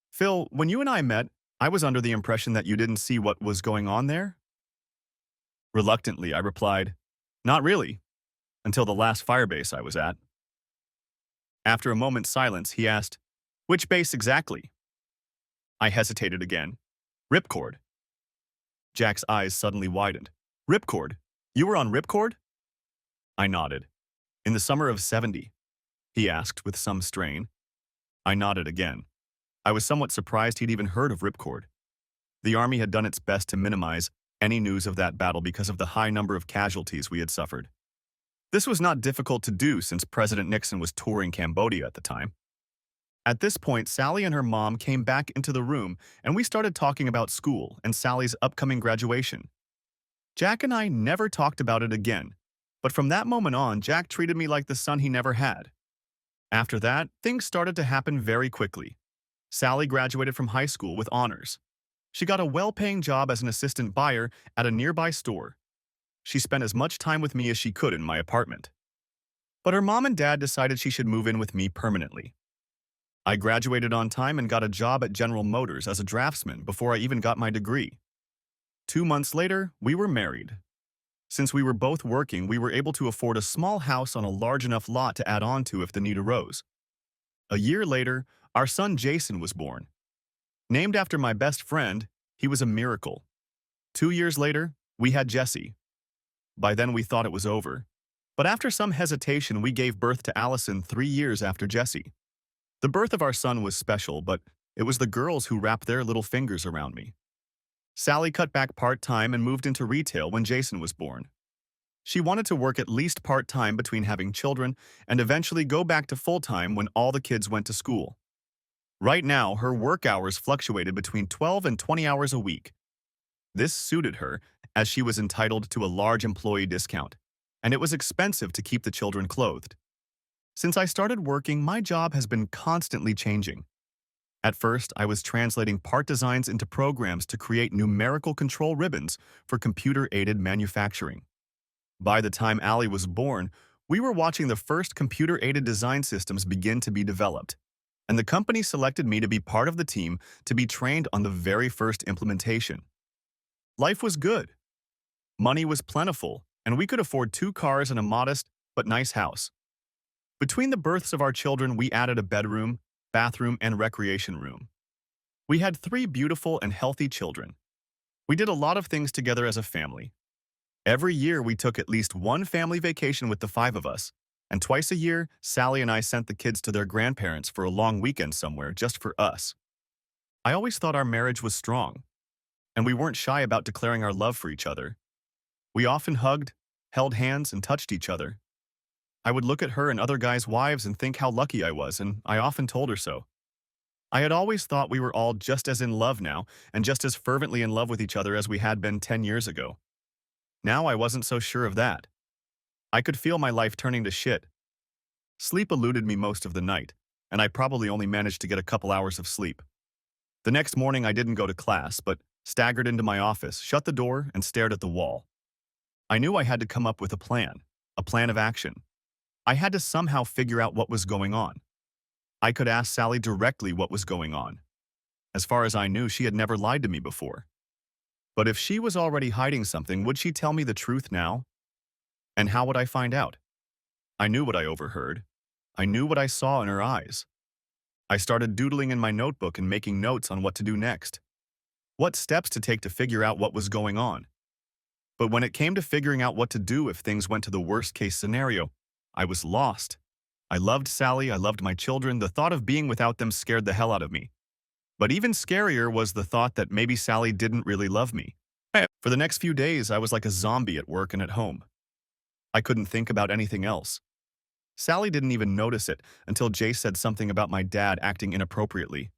"Phil, when you and I met, I was under the impression that you didn't see what was going on there." Reluctantly, I replied, "Not really, until the last firebase I was at." After a moment's silence, he asked, "Which base exactly?" I hesitated again. "Ripcord." Jack's eyes suddenly widened. "Ripcord? You were on Ripcord?" I nodded. "In the summer of '70? He asked with some strain. I nodded again. I was somewhat surprised he'd even heard of Ripcord. The Army had done its best to minimize any news of that battle because of the high number of casualties we had suffered. This was not difficult to do since President Nixon was touring Cambodia at the time. At this point, Sally and her mom came back into the room, and we started talking about school and Sally's upcoming graduation. Jack and I never talked about it again, but from that moment on, Jack treated me like the son he never had. After that, things started to happen very quickly. Sally graduated from high school with honors. She got a well-paying job as an assistant buyer at a nearby store. She spent as much time with me as she could in my apartment. But her mom and dad decided she should move in with me permanently. I graduated on time and got a job at General Motors as a draftsman before I even got my degree. 2 months later, we were married. Since we were both working, we were able to afford a small house on a large enough lot to add on to if the need arose. A year later, our son Jason was born. Named after my best friend, he was a miracle. 2 years later, we had Jesse. By then we thought it was over. But after some hesitation, we gave birth to Allison 3 years after Jesse. The birth of our son was special, but it was the girls who wrapped their little fingers around me. Sally cut back part-time and moved into retail when Jason was born. She wanted to work at least part-time between having children and eventually go back to full-time when all the kids went to school. Right now, her work hours fluctuated between 12 and 20 hours a week. This suited her, as she was entitled to a large employee discount, and it was expensive to keep the children clothed. Since I started working, my job has been constantly changing. At first, I was translating part designs into programs to create numerical control ribbons for computer-aided manufacturing. By the time Allie was born, we were watching the first computer-aided design systems begin to be developed, and the company selected me to be part of the team to be trained on the very first implementation. Life was good. Money was plentiful, and we could afford 2 cars and a modest but nice house. Between the births of our children, we added a bedroom, bathroom, and recreation room. We had 3 beautiful and healthy children. We did a lot of things together as a family. Every year, we took at least one family vacation with the 5 of us, and twice a year, Sally and I sent the kids to their grandparents for a long weekend somewhere just for us. I always thought our marriage was strong, and we weren't shy about declaring our love for each other. We often hugged, held hands, and touched each other. I would look at her and other guys' wives and think how lucky I was, and I often told her so. I had always thought we were all just as in love now and just as fervently in love with each other as we had been 10 years ago. Now I wasn't so sure of that. I could feel my life turning to shit. Sleep eluded me most of the night, and I probably only managed to get a couple hours of sleep. The next morning I didn't go to class, but staggered into my office, shut the door, and stared at the wall. I knew I had to come up with a plan of action. I had to somehow figure out what was going on. I could ask Sally directly what was going on. As far as I knew, she had never lied to me before. But if she was already hiding something, would she tell me the truth now? And how would I find out? I knew what I overheard. I knew what I saw in her eyes. I started doodling in my notebook and making notes on what to do next. What steps to take to figure out what was going on. But when it came to figuring out what to do if things went to the worst-case scenario, I was lost. I loved Sally, I loved my children. The thought of being without them scared the hell out of me. But even scarier was the thought that maybe Sally didn't really love me. For the next few days, I was like a zombie at work and at home. I couldn't think about anything else. Sally didn't even notice it until Jay said something about my dad acting inappropriately.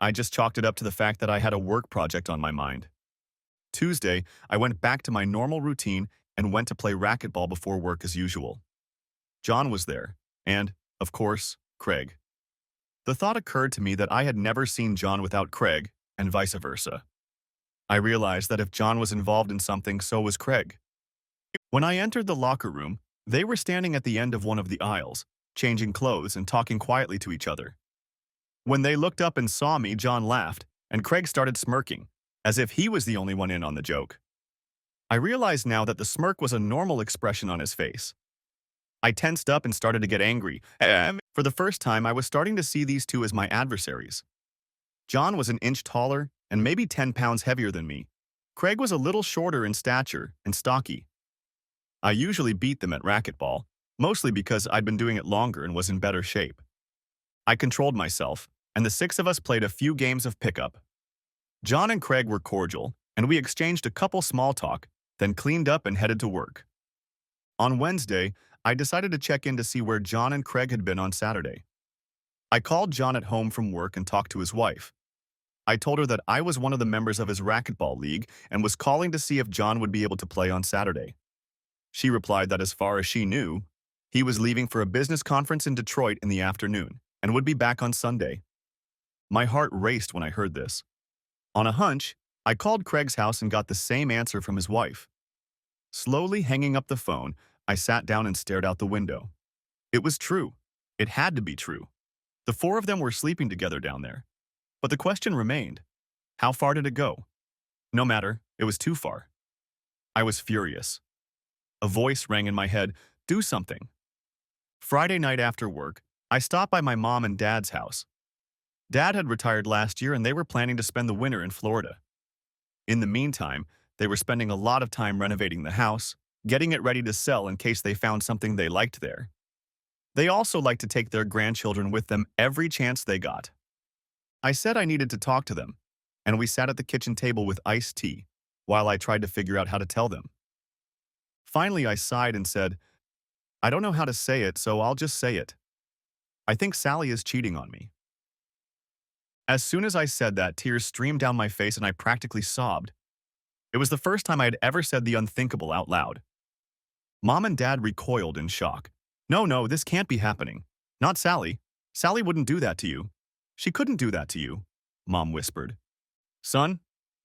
I just chalked it up to the fact that I had a work project on my mind. Tuesday, I went back to my normal routine and went to play racquetball before work as usual. John was there, and, of course, Craig. The thought occurred to me that I had never seen John without Craig, and vice versa. I realized that if John was involved in something, so was Craig. When I entered the locker room, they were standing at the end of one of the aisles, changing clothes and talking quietly to each other. When they looked up and saw me, John laughed, and Craig started smirking, as if he was the only one in on the joke. I realized now that the smirk was a normal expression on his face. I tensed up and started to get angry. For the first time, I was starting to see these two as my adversaries. John was an inch taller and maybe 10 pounds heavier than me. Craig was a little shorter in stature and stocky. I usually beat them at racquetball, mostly because I'd been doing it longer and was in better shape. I controlled myself, and the six of us played a few games of pickup. John and Craig were cordial, and we exchanged a couple small talk, then cleaned up and headed to work. On Wednesday, I decided to check in to see where John and Craig had been on Saturday. I called John at home from work and talked to his wife. I told her that I was one of the members of his racquetball league and was calling to see if John would be able to play on Saturday. She replied that as far as she knew, he was leaving for a business conference in Detroit in the afternoon and would be back on Sunday. My heart raced when I heard this. On a hunch, I called Craig's house and got the same answer from his wife. Slowly hanging up the phone, I sat down and stared out the window. It was true. It had to be true. The four of them were sleeping together down there. But the question remained, how far did it go? No matter, it was too far. I was furious. A voice rang in my head, do something. Friday night after work, I stopped by my mom and dad's house. Dad had retired last year and they were planning to spend the winter in Florida. In the meantime, they were spending a lot of time renovating the house, getting it ready to sell in case they found something they liked there. They also liked to take their grandchildren with them every chance they got. I said I needed to talk to them, and we sat at the kitchen table with iced tea while I tried to figure out how to tell them. Finally, I sighed and said, I don't know how to say it, so I'll just say it. I think Sally is cheating on me. As soon as I said that, tears streamed down my face and I practically sobbed. It was the first time I had ever said the unthinkable out loud. Mom and Dad recoiled in shock. No, this can't be happening. Not Sally. Sally wouldn't do that to you. She couldn't do that to you, Mom whispered. Son,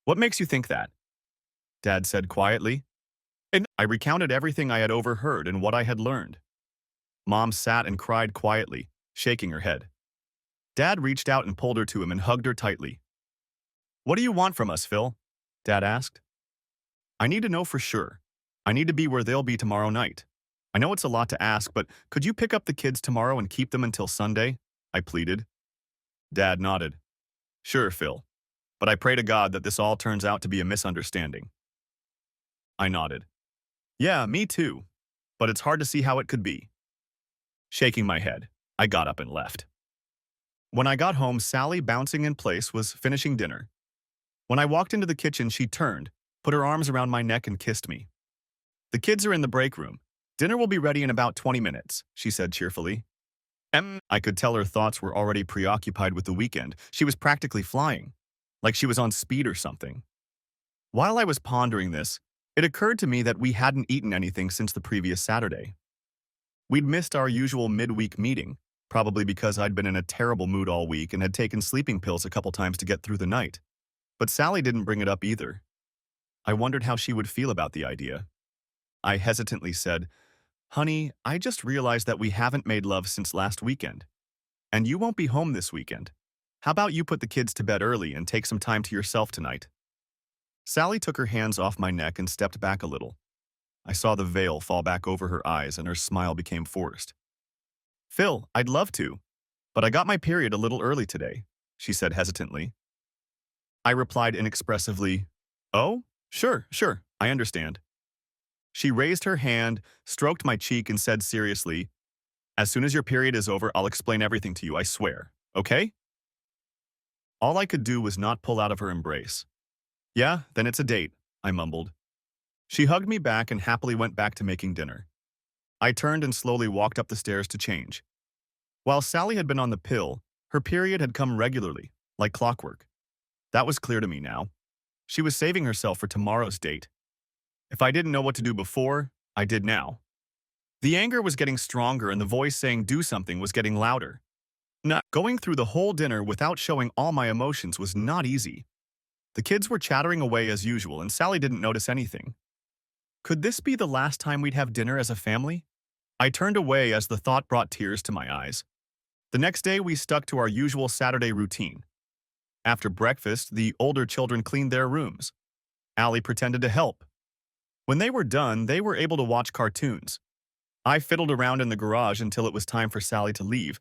what makes you think that? Dad said quietly. And I recounted everything I had overheard and what I had learned. Mom sat and cried quietly, shaking her head. Dad reached out and pulled her to him and hugged her tightly. What do you want from us, Phil? Dad asked. I need to know for sure. I need to be where they'll be tomorrow night. I know it's a lot to ask, but could you pick up the kids tomorrow and keep them until Sunday? I pleaded. Dad nodded. Sure, Phil. But I pray to God that this all turns out to be a misunderstanding. I nodded. Yeah, me too. But it's hard to see how it could be. Shaking my head, I got up and left. When I got home, Sally, bouncing in place, was finishing dinner. When I walked into the kitchen, she turned, put her arms around my neck and kissed me. The kids are in the break room. Dinner will be ready in about 20 minutes, she said cheerfully. I could tell her thoughts were already preoccupied with the weekend. She was practically flying, like she was on speed or something. While I was pondering this, it occurred to me that we hadn't eaten anything since the previous Saturday. We'd missed our usual midweek meeting, probably because I'd been in a terrible mood all week and had taken sleeping pills a couple times to get through the night. But Sally didn't bring it up either. I wondered how she would feel about the idea. I hesitantly said, Honey, I just realized that we haven't made love since last weekend. And you won't be home this weekend. How about you put the kids to bed early and take some time to yourself tonight? Sally took her hands off my neck and stepped back a little. I saw the veil fall back over her eyes and her smile became forced. Phil, I'd love to, but I got my period a little early today, she said hesitantly. I replied inexpressively, Oh, sure, I understand. She raised her hand, stroked my cheek, and said seriously, As soon as your period is over, I'll explain everything to you, I swear. Okay? All I could do was not pull out of her embrace. Yeah, then it's a date, I mumbled. She hugged me back and happily went back to making dinner. I turned and slowly walked up the stairs to change. While Sally had been on the pill, her period had come regularly, like clockwork. That was clear to me now. She was saving herself for tomorrow's date. If I didn't know what to do before, I did now. The anger was getting stronger and the voice saying do something was getting louder. Going through the whole dinner without showing all my emotions was not easy. The kids were chattering away as usual and Sally didn't notice anything. Could this be the last time we'd have dinner as a family? I turned away as the thought brought tears to my eyes. The next day we stuck to our usual Saturday routine. After breakfast, the older children cleaned their rooms. Allie pretended to help. When they were done, they were able to watch cartoons. I fiddled around in the garage until it was time for Sally to leave,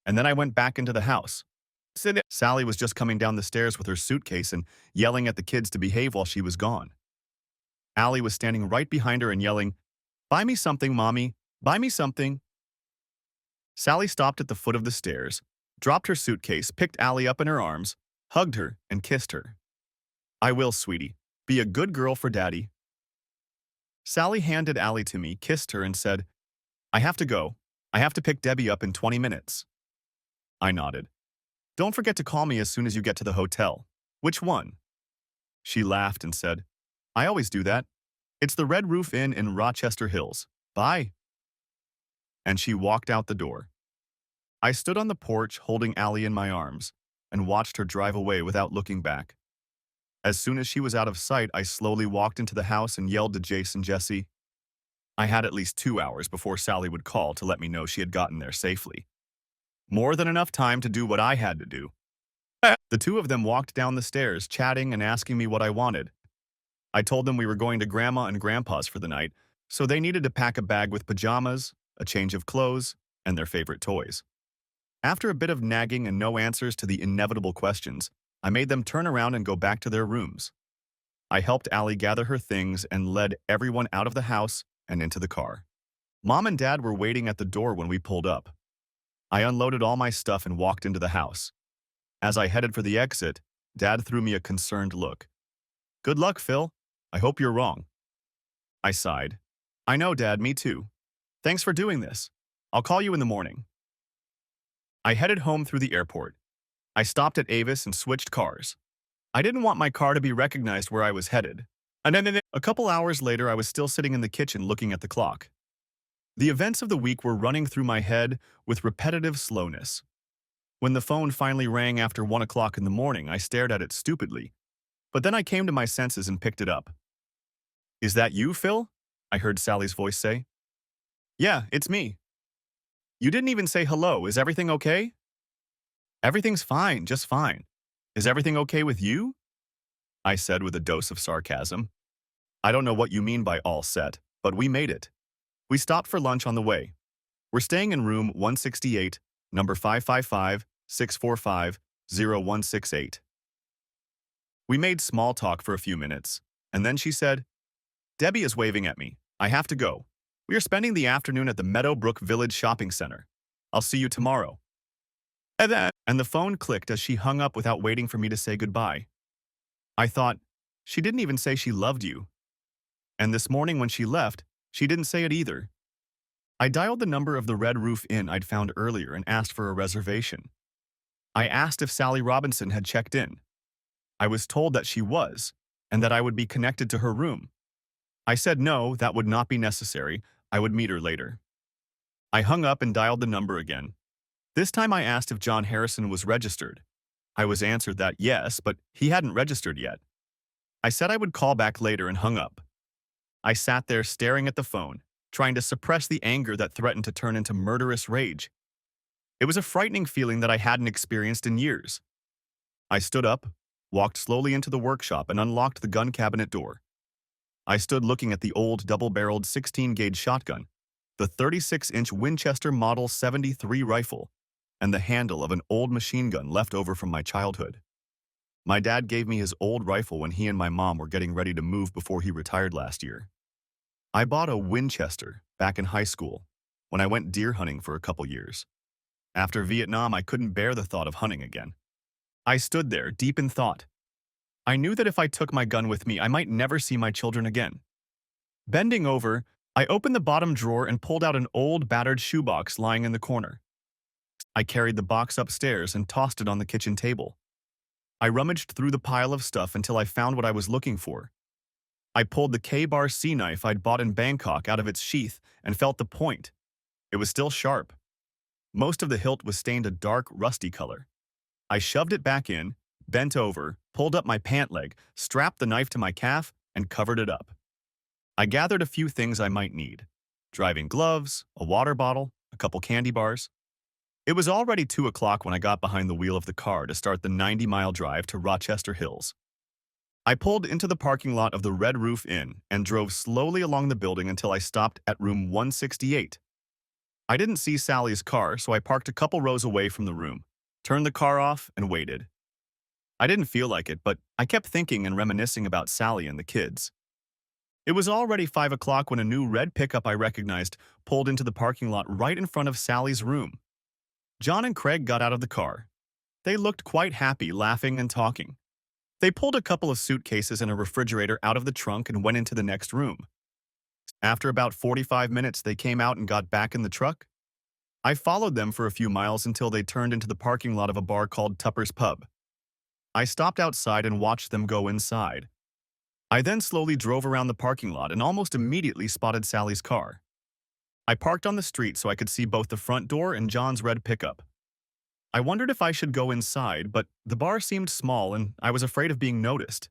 and then I went back into the house. Sally was just coming down the stairs with her suitcase and yelling at the kids to behave while she was gone. Allie was standing right behind her and yelling, "Buy me something, Mommy. Buy me something." Sally stopped at the foot of the stairs, dropped her suitcase, picked Allie up in her arms, hugged her, and kissed her. "I will, sweetie. Be a good girl for Daddy." Sally handed Allie to me, kissed her, and said, "I have to go. I have to pick Debbie up in 20 minutes. I nodded. "Don't forget to call me as soon as you get to the hotel." "Which one?" She laughed and said, "I always do that. It's the Red Roof Inn in Rochester Hills. Bye." And she walked out the door. I stood on the porch holding Allie in my arms and watched her drive away without looking back. As soon as she was out of sight, I slowly walked into the house and yelled to Jace and Jesse. I had at least 2 hours before Sally would call to let me know she had gotten there safely. More than enough time to do what I had to do. The two of them walked down the stairs, chatting and asking me what I wanted. I told them we were going to Grandma and Grandpa's for the night, so they needed to pack a bag with pajamas, a change of clothes, and their favorite toys. After a bit of nagging and no answers to the inevitable questions, I made them turn around and go back to their rooms. I helped Allie gather her things and led everyone out of the house and into the car. Mom and Dad were waiting at the door when we pulled up. I unloaded all my stuff and walked into the house. As I headed for the exit, Dad threw me a concerned look. "Good luck, Phil. I hope you're wrong." I sighed. "I know, Dad, me too. Thanks for doing this. I'll call you in the morning." I headed home through the airport. I stopped at Avis and switched cars. I didn't want my car to be recognized where I was headed. And then a couple hours later, I was still sitting in the kitchen looking at the clock. The events of the week were running through my head with repetitive slowness. When the phone finally rang after 1 o'clock in the morning, I stared at it stupidly. But then I came to my senses and picked it up. "Is that you, Phil?" I heard Sally's voice say. "Yeah, it's me." "You didn't even say hello. Is everything okay?" "Everything's fine, just fine. Is everything okay with you?" I said with a dose of sarcasm. "I don't know what you mean by all set, but we made it." We stopped for lunch on the way. We're staying in room 168, number 555-645-0168. We made small talk for a few minutes, and then she said, "Debbie is waving at me. I have to go. We are spending the afternoon at the Meadowbrook Village Shopping Center. I'll see you tomorrow." And the phone clicked as she hung up without waiting for me to say goodbye. I thought, she didn't even say she loved you. And this morning when she left, she didn't say it either. I dialed the number of the Red Roof Inn I'd found earlier and asked for a reservation. I asked if Sally Robinson had checked in. I was told that she was, and that I would be connected to her room. I said no, that would not be necessary. I would meet her later. I hung up and dialed the number again. This time I asked if John Harrison was registered. I was answered that yes, but he hadn't registered yet. I said I would call back later and hung up. I sat there staring at the phone, trying to suppress the anger that threatened to turn into murderous rage. It was a frightening feeling that I hadn't experienced in years. I stood up, walked slowly into the workshop, and unlocked the gun cabinet door. I stood looking at the old double-barreled 16-gauge shotgun, the 36-inch Winchester Model 73 rifle, and the handle of an old machine gun left over from my childhood. My dad gave me his old rifle when he and my mom were getting ready to move before he retired last year. I bought a Winchester back in high school. when I went deer hunting for a couple years. After Vietnam, I couldn't bear the thought of hunting again. I stood there, deep in thought. I knew that if I took my gun with me, I might never see my children again. Bending over, I opened the bottom drawer and pulled out an old, battered shoebox lying in the corner. I carried the box upstairs and tossed it on the kitchen table. I rummaged through the pile of stuff until I found what I was looking for. I pulled the K-bar C knife I'd bought in Bangkok out of its sheath and felt the point. It was still sharp. Most of the hilt was stained a dark, rusty color. I shoved it back in, bent over, pulled up my pant leg, strapped the knife to my calf, and covered it up. I gathered a few things I might need. Driving gloves, a water bottle, a couple candy bars. It was already 2 o'clock when I got behind the wheel of the car to start the 90-mile drive to Rochester Hills. I pulled into the parking lot of the Red Roof Inn and drove slowly along the building until I stopped at room 168. I didn't see Sally's car, so I parked a couple rows away from the room, turned the car off, and waited. I didn't feel like it, but I kept thinking and reminiscing about Sally and the kids. It was already 5 o'clock when a new red pickup I recognized pulled into the parking lot right in front of Sally's room. John and Craig got out of the car. They looked quite happy, laughing and talking. They pulled a couple of suitcases and a refrigerator out of the trunk and went into the next room. After about 45 minutes, they came out and got back in the truck. I followed them for a few miles until they turned into the parking lot of a bar called Tupper's Pub. I stopped outside and watched them go inside. I then slowly drove around the parking lot and almost immediately spotted Sally's car. I parked on the street so I could see both the front door and John's red pickup. I wondered if I should go inside, but the bar seemed small and I was afraid of being noticed.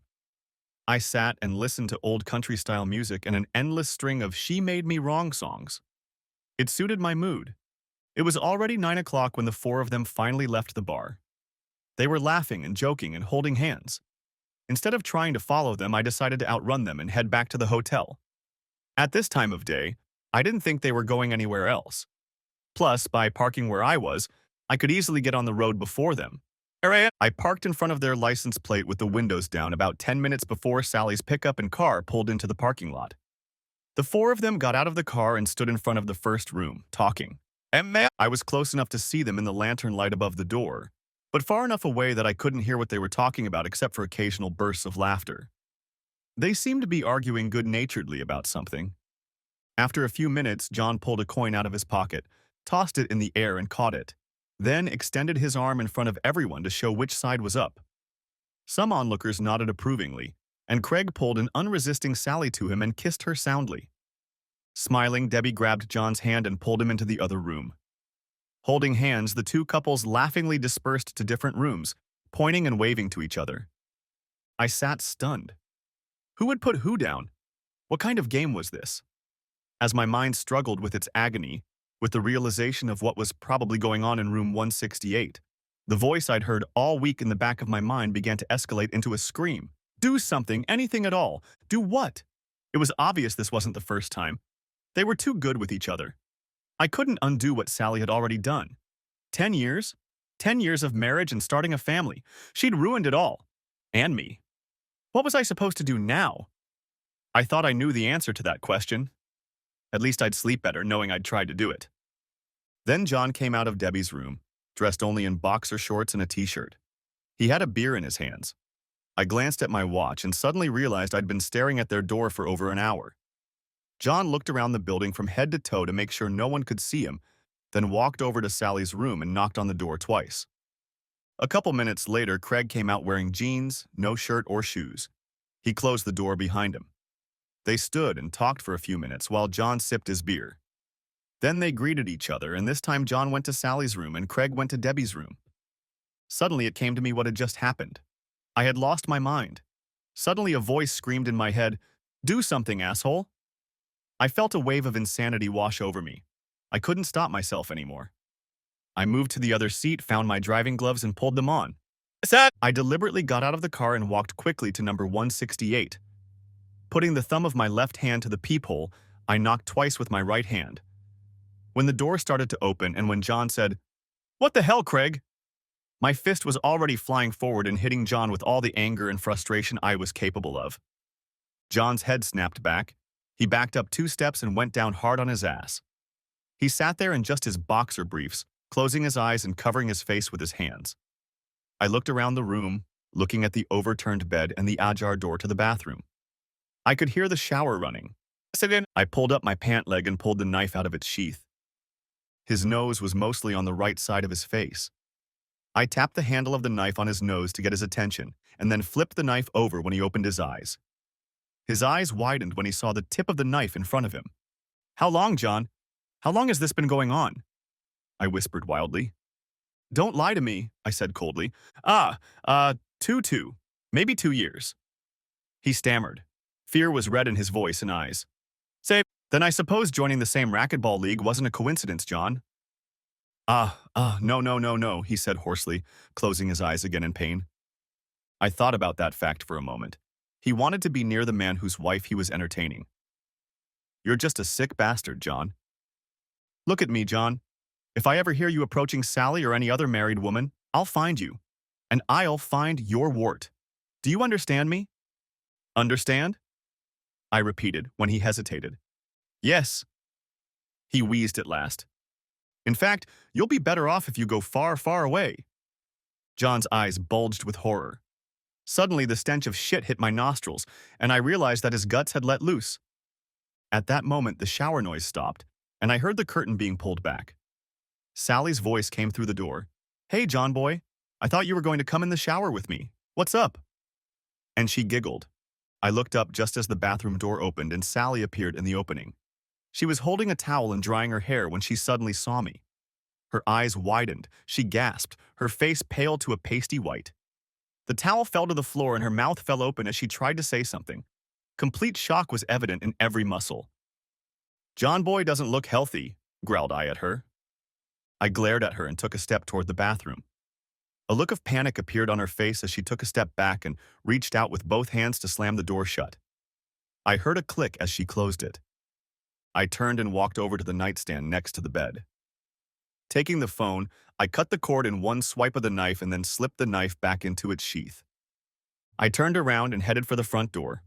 I sat and listened to old country-style music and an endless string of She Made Me Wrong songs. It suited my mood. It was already 9 o'clock when the four of them finally left the bar. They were laughing and joking and holding hands. Instead of trying to follow them, I decided to outrun them and head back to the hotel. At this time of day, I didn't think they were going anywhere else. Plus, by parking where I was, I could easily get on the road before them. I parked in front of their license plate with the windows down about 10 minutes before Sally's pickup and car pulled into the parking lot. The four of them got out of the car and stood in front of the first room, talking. I was close enough to see them in the lantern light above the door, but far enough away that I couldn't hear what they were talking about except for occasional bursts of laughter. They seemed to be arguing good-naturedly about something. After a few minutes, John pulled a coin out of his pocket, tossed it in the air and caught it, then extended his arm in front of everyone to show which side was up. Some onlookers nodded approvingly, and Craig pulled an unresisting Sally to him and kissed her soundly. Smiling, Debbie grabbed John's hand and pulled him into the other room. Holding hands, the two couples laughingly dispersed to different rooms, pointing and waving to each other. I sat stunned. Who had put who down? What kind of game was this? As my mind struggled with its agony, with the realization of what was probably going on in room 168, the voice I'd heard all week in the back of my mind began to escalate into a scream. Do something, anything at all. Do what? It was obvious this wasn't the first time. They were too good with each other. I couldn't undo what Sally had already done. 10 years? 10 years of marriage and starting a family. She'd ruined it all. And me. What was I supposed to do now? I thought I knew the answer to that question. At least I'd sleep better knowing I'd tried to do it. Then John came out of Debbie's room, dressed only in boxer shorts and a t-shirt. He had a beer in his hands. I glanced at my watch and suddenly realized I'd been staring at their door for over an hour. John looked around the building from head to toe to make sure no one could see him, then walked over to Sally's room and knocked on the door twice. A couple minutes later, Craig came out wearing jeans, no shirt or shoes. He closed the door behind him. They stood and talked for a few minutes while John sipped his beer. Then they greeted each other, and this time John went to Sally's room and Craig went to Debbie's room. Suddenly it came to me what had just happened. I had lost my mind. Suddenly a voice screamed in my head, "Do something, asshole!" I felt a wave of insanity wash over me. I couldn't stop myself anymore. I moved to the other seat, found my driving gloves, and pulled them on. I deliberately got out of the car and walked quickly to number 168. Putting the thumb of my left hand to the peephole, I knocked twice with my right hand. When the door started to open and when John said, "What the hell, Craig?" my fist was already flying forward and hitting John with all the anger and frustration I was capable of. John's head snapped back. He backed up 2 steps and went down hard on his ass. He sat there in just his boxer briefs, closing his eyes and covering his face with his hands. I looked around the room, looking at the overturned bed and the ajar door to the bathroom. I could hear the shower running. I pulled up my pant leg and pulled the knife out of its sheath. His nose was mostly on the right side of his face. I tapped the handle of the knife on his nose to get his attention, and then flipped the knife over when he opened his eyes. His eyes widened when he saw the tip of the knife in front of him. "How long, John? How long has this been going on?" I whispered wildly. "Don't lie to me," I said coldly. Two, maybe 2 years." He stammered. Fear was red in his voice and eyes. "Say, then I suppose joining the same racquetball league wasn't a coincidence, John." No, he said hoarsely, closing his eyes again in pain. I thought about that fact for a moment. He wanted to be near the man whose wife he was entertaining. "You're just a sick bastard, John. Look at me, John. If I ever hear you approaching Sally or any other married woman, I'll find you. And I'll find your wart. Do you understand me?" "Understand?" I repeated when he hesitated. "Yes." He wheezed at last. "In fact, you'll be better off if you go far, far away." John's eyes bulged with horror. Suddenly, the stench of shit hit my nostrils, and I realized that his guts had let loose. At that moment, the shower noise stopped, and I heard the curtain being pulled back. Sally's voice came through the door. "Hey, John boy, I thought you were going to come in the shower with me. What's up?" And she giggled. I looked up just as the bathroom door opened and Sally appeared in the opening. She was holding a towel and drying her hair when she suddenly saw me. Her eyes widened, she gasped, her face paled to a pasty white. The towel fell to the floor and her mouth fell open as she tried to say something. Complete shock was evident in every muscle. "John boy doesn't look healthy," growled I at her. I glared at her and took a step toward the bathroom. A look of panic appeared on her face as she took a step back and reached out with both hands to slam the door shut. I heard a click as she closed it. I turned and walked over to the nightstand next to the bed. Taking the phone, I cut the cord in one swipe of the knife and then slipped the knife back into its sheath. I turned around and headed for the front door.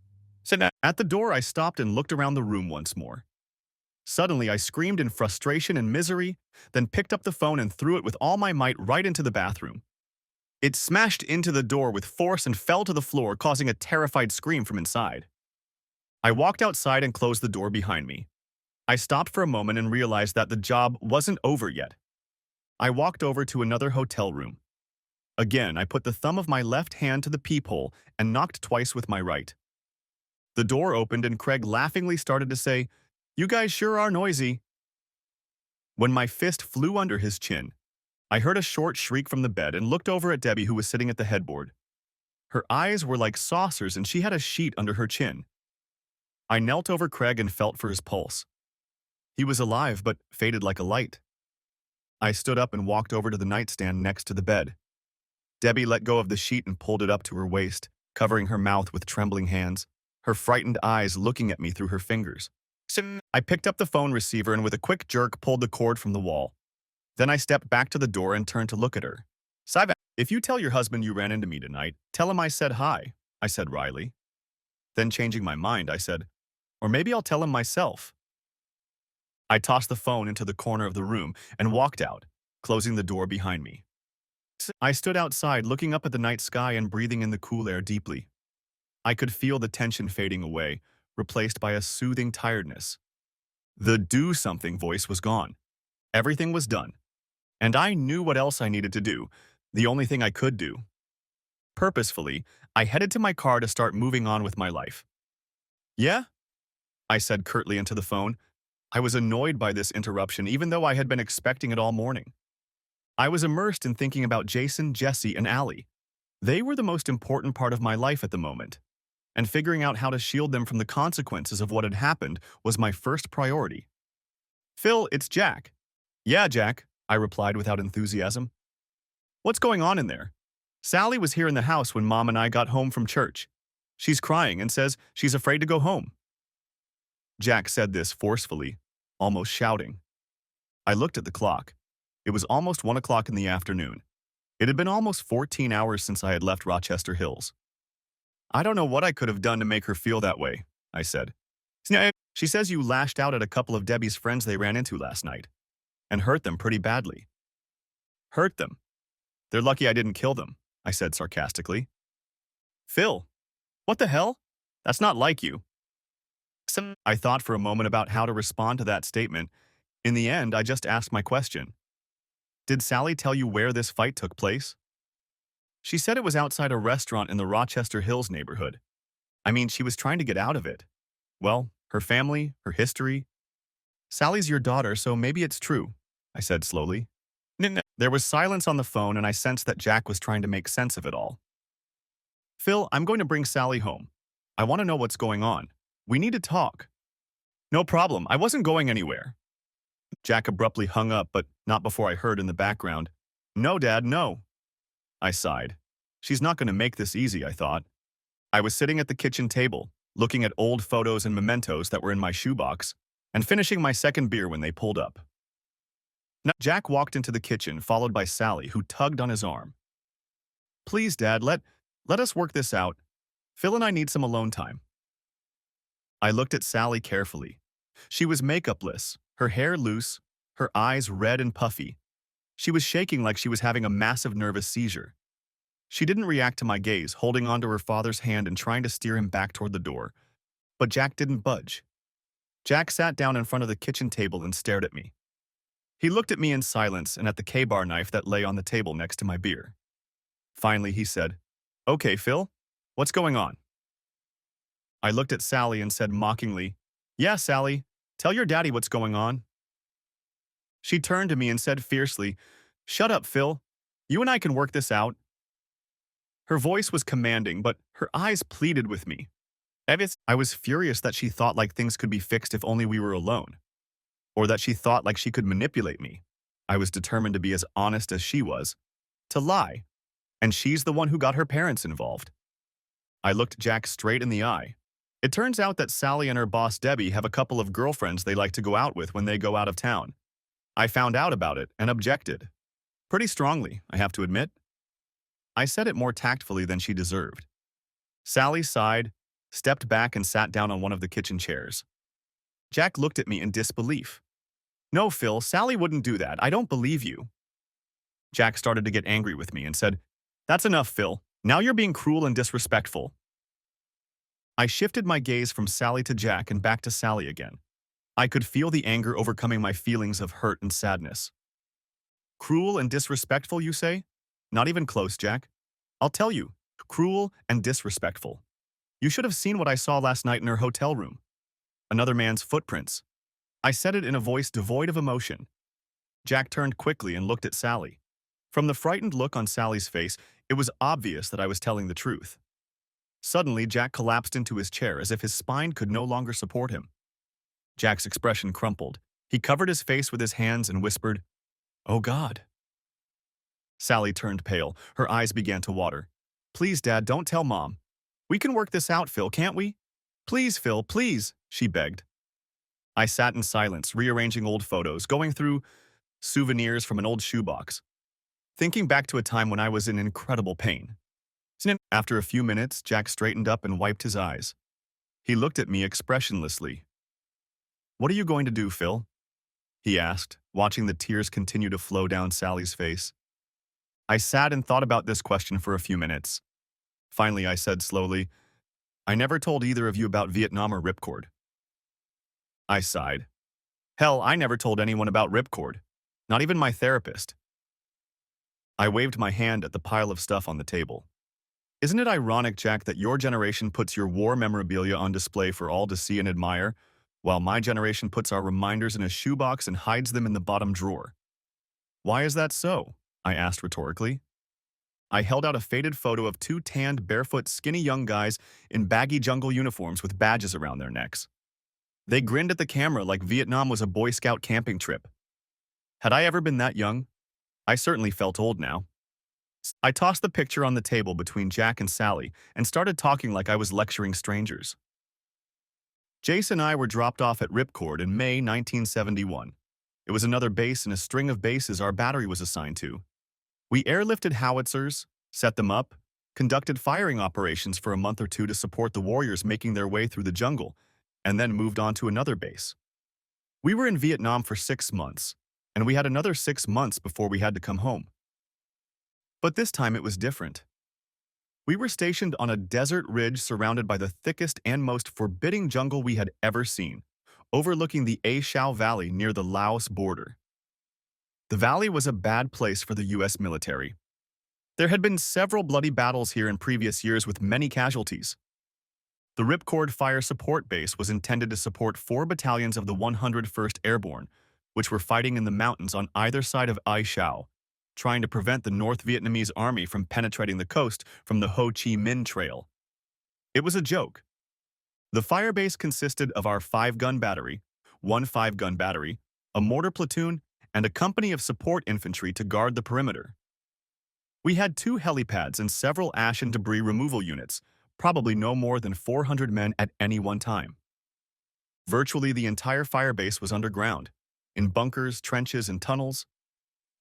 At the door, I stopped and looked around the room once more. Suddenly, I screamed in frustration and misery, then picked up the phone and threw it with all my might right into the bathroom. It smashed into the door with force and fell to the floor, causing a terrified scream from inside. I walked outside and closed the door behind me. I stopped for a moment and realized that the job wasn't over yet. I walked over to another hotel room. Again, I put the thumb of my left hand to the peephole and knocked twice with my right. The door opened and Craig laughingly started to say, "You guys sure are noisy." When my fist flew under his chin, I heard a short shriek from the bed and looked over at Debbie, who was sitting at the headboard. Her eyes were like saucers and she had a sheet under her chin. I knelt over Craig and felt for his pulse. He was alive but faded like a light. I stood up and walked over to the nightstand next to the bed. Debbie let go of the sheet and pulled it up to her waist, covering her mouth with trembling hands, her frightened eyes looking at me through her fingers. I picked up the phone receiver and with a quick jerk pulled the cord from the wall. Then I stepped back to the door and turned to look at her. "Siva, if you tell your husband you ran into me tonight, tell him I said hi," I said wryly. Then changing my mind, I said, "Or maybe I'll tell him myself." I tossed the phone into the corner of the room and walked out, closing the door behind me. I stood outside looking up at the night sky and breathing in the cool air deeply. I could feel the tension fading away, replaced by a soothing tiredness. The do-something voice was gone. Everything was done. And I knew what else I needed to do, the only thing I could do. Purposefully, I headed to my car to start moving on with my life. "Yeah?" I said curtly into the phone. I was annoyed by this interruption, even though I had been expecting it all morning. I was immersed in thinking about Jason, Jesse, and Allie. They were the most important part of my life at the moment, and figuring out how to shield them from the consequences of what had happened was my first priority. "Phil, it's Jack." "Yeah, Jack," I replied without enthusiasm. "What's going on in there?" "Sally was here in the house when Mom and I got home from church. She's crying and says she's afraid to go home." Jack said this forcefully, almost shouting. I looked at the clock. It was almost 1 o'clock in the afternoon. It had been almost 14 hours since I had left Rochester Hills. "I don't know what I could have done to make her feel that way," I said. "She says you lashed out at a couple of Debbie's friends they ran into last night. and hurt them pretty badly. Hurt them? They're lucky I didn't kill them, I said sarcastically. Phil, what the hell? That's not like you. I thought for a moment about how to respond to that statement. In the end, I just asked my question. Did Sally tell you where this fight took place? She said it was outside a restaurant in the Rochester Hills neighborhood. I mean, she was trying to get out of it. Well, her family, her history. Sally's your daughter, so maybe it's true, I said slowly. There was silence on the phone, and I sensed that Jack was trying to make sense of it all. Phil, I'm going to bring Sally home. I want to know what's going on. We need to talk. No problem, I wasn't going anywhere. Jack abruptly hung up, but not before I heard in the background, No, Dad, no. I sighed. She's not going to make this easy, I thought. I was sitting at the kitchen table, looking at old photos and mementos that were in my shoebox, and finishing my second beer when they pulled up. Now, Jack walked into the kitchen, followed by Sally, who tugged on his arm. Please, Dad, let us work this out. Phil and I need some alone time. I looked at Sally carefully. She was makeupless, her hair loose, her eyes red and puffy. She was shaking like she was having a massive nervous seizure. She didn't react to my gaze, holding onto her father's hand and trying to steer him back toward the door. But Jack didn't budge. Jack sat down in front of the kitchen table and stared at me. He looked at me in silence and at the K-bar knife that lay on the table next to my beer. Finally, he said, Okay, Phil, what's going on? I looked at Sally and said mockingly, Yeah, Sally, tell your daddy what's going on. She turned to me and said fiercely, Shut up, Phil. You and I can work this out. Her voice was commanding, but her eyes pleaded with me. I was furious that she thought like things could be fixed if only we were alone, or that she thought like she could manipulate me. I was determined to be as honest as she was, to lie, and she's the one who got her parents involved. I looked Jack straight in the eye. It turns out that Sally and her boss Debbie have a couple of girlfriends they like to go out with when they go out of town. I found out about it and objected. Pretty strongly, I have to admit. I said it more tactfully than she deserved. Sally sighed, stepped back and sat down on one of the kitchen chairs. Jack looked at me in disbelief. No, Phil, Sally wouldn't do that. I don't believe you. Jack started to get angry with me and said, That's enough, Phil. Now you're being cruel and disrespectful. I shifted my gaze from Sally to Jack and back to Sally again. I could feel the anger overcoming my feelings of hurt and sadness. Cruel and disrespectful, you say? Not even close, Jack. I'll tell you, cruel and disrespectful. You should have seen what I saw last night in her hotel room. Another man's footprints. I said it in a voice devoid of emotion. Jack turned quickly and looked at Sally. From the frightened look on Sally's face, it was obvious that I was telling the truth. Suddenly, Jack collapsed into his chair as if his spine could no longer support him. Jack's expression crumpled. He covered his face with his hands and whispered, Oh God. Sally turned pale. Her eyes began to water. Please, Dad, don't tell Mom. We can work this out, Phil, can't we? Please, Phil, please, she begged. I sat in silence, rearranging old photos, going through souvenirs from an old shoebox, thinking back to a time when I was in incredible pain. After a few minutes, Jack straightened up and wiped his eyes. He looked at me expressionlessly. What are you going to do, Phil? He asked, watching the tears continue to flow down Sally's face. I sat and thought about this question for a few minutes. Finally, I said slowly, I never told either of you about Vietnam or Ripcord. I sighed. Hell, I never told anyone about Ripcord. Not even my therapist. I waved my hand at the pile of stuff on the table. Isn't it ironic, Jack, that your generation puts your war memorabilia on display for all to see and admire, while my generation puts our reminders in a shoebox and hides them in the bottom drawer? Why is that so? I asked rhetorically. I held out a faded photo of two tanned, barefoot, skinny young guys in baggy jungle uniforms with badges around their necks. They grinned at the camera like Vietnam was a Boy Scout camping trip. Had I ever been that young? I certainly felt old now. I tossed the picture on the table between Jack and Sally and started talking like I was lecturing strangers. Jace and I were dropped off at Ripcord in May 1971. It was another base in a string of bases our battery was assigned to. We airlifted howitzers, set them up, conducted firing operations for a month or two to support the warriors making their way through the jungle, and then moved on to another base. We were in Vietnam for 6 months, and we had another 6 months before we had to come home. But this time it was different. We were stationed on a desert ridge surrounded by the thickest and most forbidding jungle we had ever seen, overlooking the A Shao Valley near the Laos border. The valley was a bad place for the US military. There had been several bloody battles here in previous years with many casualties. The Ripcord Fire Support Base was intended to support 4 battalions of the 101st Airborne, which were fighting in the mountains on either side of Ai Shao, trying to prevent the North Vietnamese army from penetrating the coast from the Ho Chi Minh Trail. It was a joke. The firebase consisted of our 5-gun battery, 1 5-gun battery, a mortar platoon, and a company of support infantry to guard the perimeter. We had 2 helipads and several ash and debris removal units, probably no more than 400 men at any one time. Virtually the entire firebase was underground, in bunkers, trenches, and tunnels.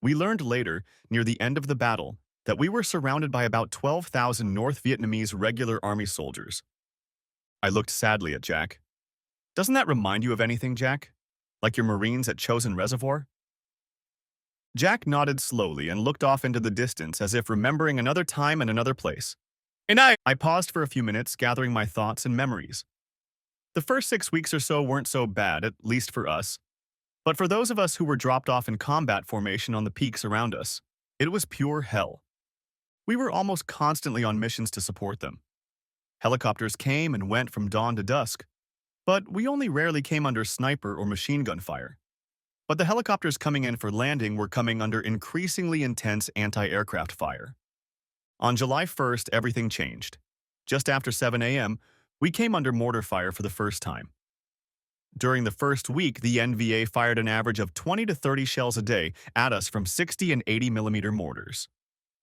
We learned later, near the end of the battle, that we were surrounded by about 12,000 North Vietnamese regular army soldiers. I looked sadly at Jack. Doesn't that remind you of anything, Jack? Like your Marines at Chosin Reservoir? Jack nodded slowly and looked off into the distance as if remembering another time and another place. And I paused for a few minutes, gathering my thoughts and memories. The first 6 weeks or so weren't so bad, at least for us. But for those of us who were dropped off in combat formation on the peaks around us, it was pure hell. We were almost constantly on missions to support them. Helicopters came and went from dawn to dusk, but we only rarely came under sniper or machine gun fire. But the helicopters coming in for landing were coming under increasingly intense anti-aircraft fire. On July 1st, everything changed. Just after 7 a.m., we came under mortar fire for the first time. During the first week, the NVA fired an average of 20 to 30 shells a day at us from 60 and 80 millimeter mortars.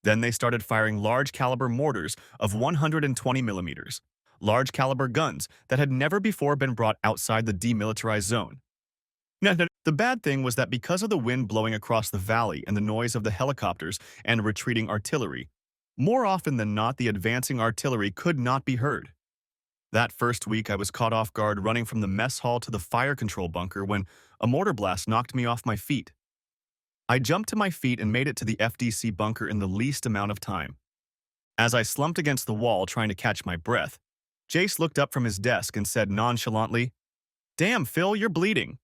Then they started firing large caliber mortars of 120 millimeters, large caliber guns that had never before been brought outside the demilitarized zone. Now, the bad thing was that because of the wind blowing across the valley and the noise of the helicopters and retreating artillery, more often than not the advancing artillery could not be heard. That first week I was caught off guard running from the mess hall to the fire control bunker when a mortar blast knocked me off my feet. I jumped to my feet and made it to the FDC bunker in the least amount of time. As I slumped against the wall trying to catch my breath, Jace looked up from his desk and said nonchalantly, "Damn, Phil, you're bleeding."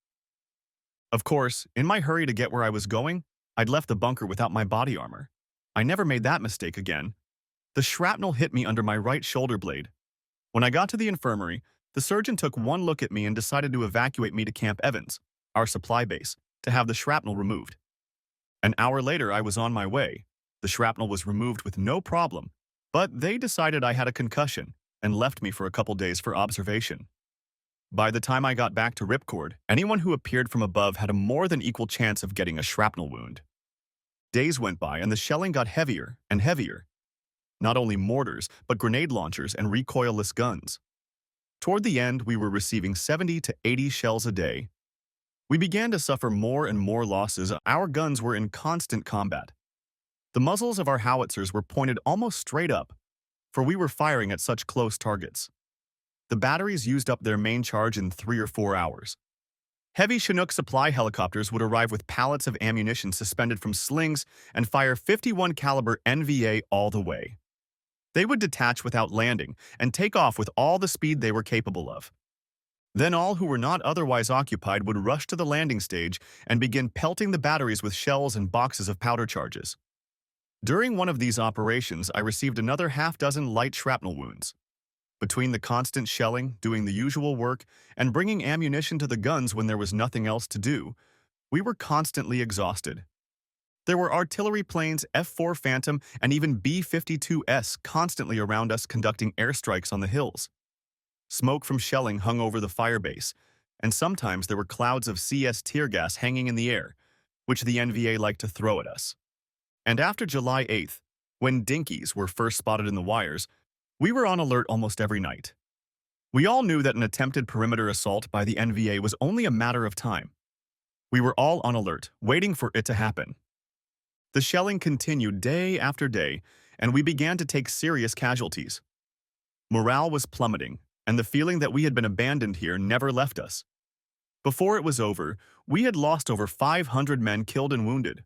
Of course, in my hurry to get where I was going, I'd left the bunker without my body armor. I never made that mistake again. The shrapnel hit me under my right shoulder blade. When I got to the infirmary, the surgeon took one look at me and decided to evacuate me to Camp Evans, our supply base, to have the shrapnel removed. An hour later, I was on my way. The shrapnel was removed with no problem, but they decided I had a concussion and left me for a couple days for observation. By the time I got back to Ripcord, anyone who appeared from above had a more than equal chance of getting a shrapnel wound. Days went by and the shelling got heavier and heavier. Not only mortars, but grenade launchers and recoilless guns. Toward the end, we were receiving 70 to 80 shells a day. We began to suffer more and more losses. Our guns were in constant combat. The muzzles of our howitzers were pointed almost straight up, for we were firing at such close targets. The batteries used up their main charge in 3 or 4 hours. Heavy Chinook supply helicopters would arrive with pallets of ammunition suspended from slings and fire 51 caliber NVA all the way. They would detach without landing and take off with all the speed they were capable of. Then all who were not otherwise occupied would rush to the landing stage and begin pelting the batteries with shells and boxes of powder charges. During one of these operations, I received another half-dozen light shrapnel wounds. Between the constant shelling, doing the usual work, and bringing ammunition to the guns when there was nothing else to do, we were constantly exhausted. There were artillery planes, F-4 Phantom, and even B-52S constantly around us conducting airstrikes on the hills. Smoke from shelling hung over the firebase, and sometimes there were clouds of CS tear gas hanging in the air, which the NVA liked to throw at us. And after July 8th, when dinkies were first spotted in the wires, we were on alert almost every night. We all knew that an attempted perimeter assault by the NVA was only a matter of time. We were all on alert, waiting for it to happen. The shelling continued day after day, and we began to take serious casualties. Morale was plummeting, and the feeling that we had been abandoned here never left us. Before it was over, we had lost over 500 men killed and wounded.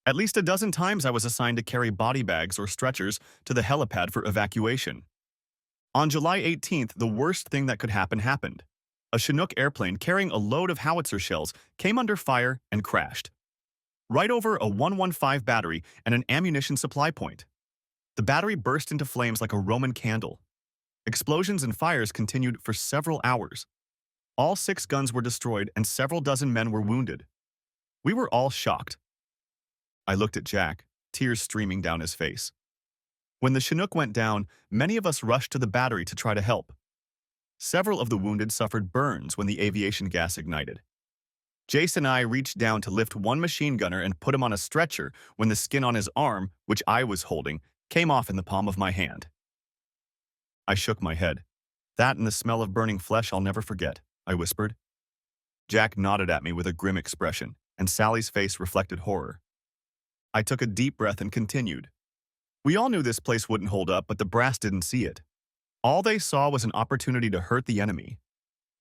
At least a dozen times I was assigned to carry body bags or stretchers to the helipad for evacuation. On July 18th, the worst thing that could happen happened. A Chinook airplane carrying a load of howitzer shells came under fire and crashed, right over a 115 battery and an ammunition supply point. The battery burst into flames like a Roman candle. Explosions and fires continued for several hours. All 6 guns were destroyed and several dozen men were wounded. We were all shocked. I looked at Jack, tears streaming down his face. When the Chinook went down, many of us rushed to the battery to try to help. Several of the wounded suffered burns when the aviation gas ignited. Jace and I reached down to lift one machine gunner and put him on a stretcher when the skin on his arm, which I was holding, came off in the palm of my hand. I shook my head. That and the smell of burning flesh I'll never forget, I whispered. Jack nodded at me with a grim expression, and Sally's face reflected horror. I took a deep breath and continued. We all knew this place wouldn't hold up, but the brass didn't see it. All they saw was an opportunity to hurt the enemy.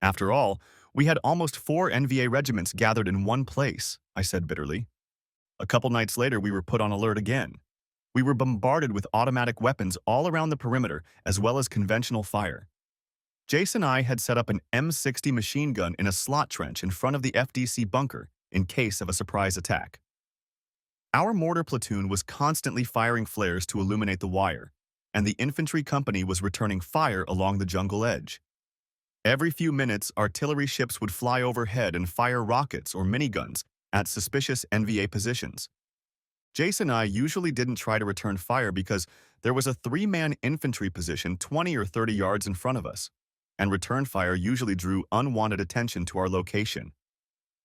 After all, we had almost 4 NVA regiments gathered in one place, I said bitterly. A couple nights later, we were put on alert again. We were bombarded with automatic weapons all around the perimeter, as well as conventional fire. Jace and I had set up an M60 machine gun in a slot trench in front of the FDC bunker in case of a surprise attack. Our mortar platoon was constantly firing flares to illuminate the wire, and the infantry company was returning fire along the jungle edge. Every few minutes, artillery ships would fly overhead and fire rockets or miniguns at suspicious NVA positions. Jace and I usually didn't try to return fire because there was a 3-man infantry position 20 or 30 yards in front of us, and return fire usually drew unwanted attention to our location.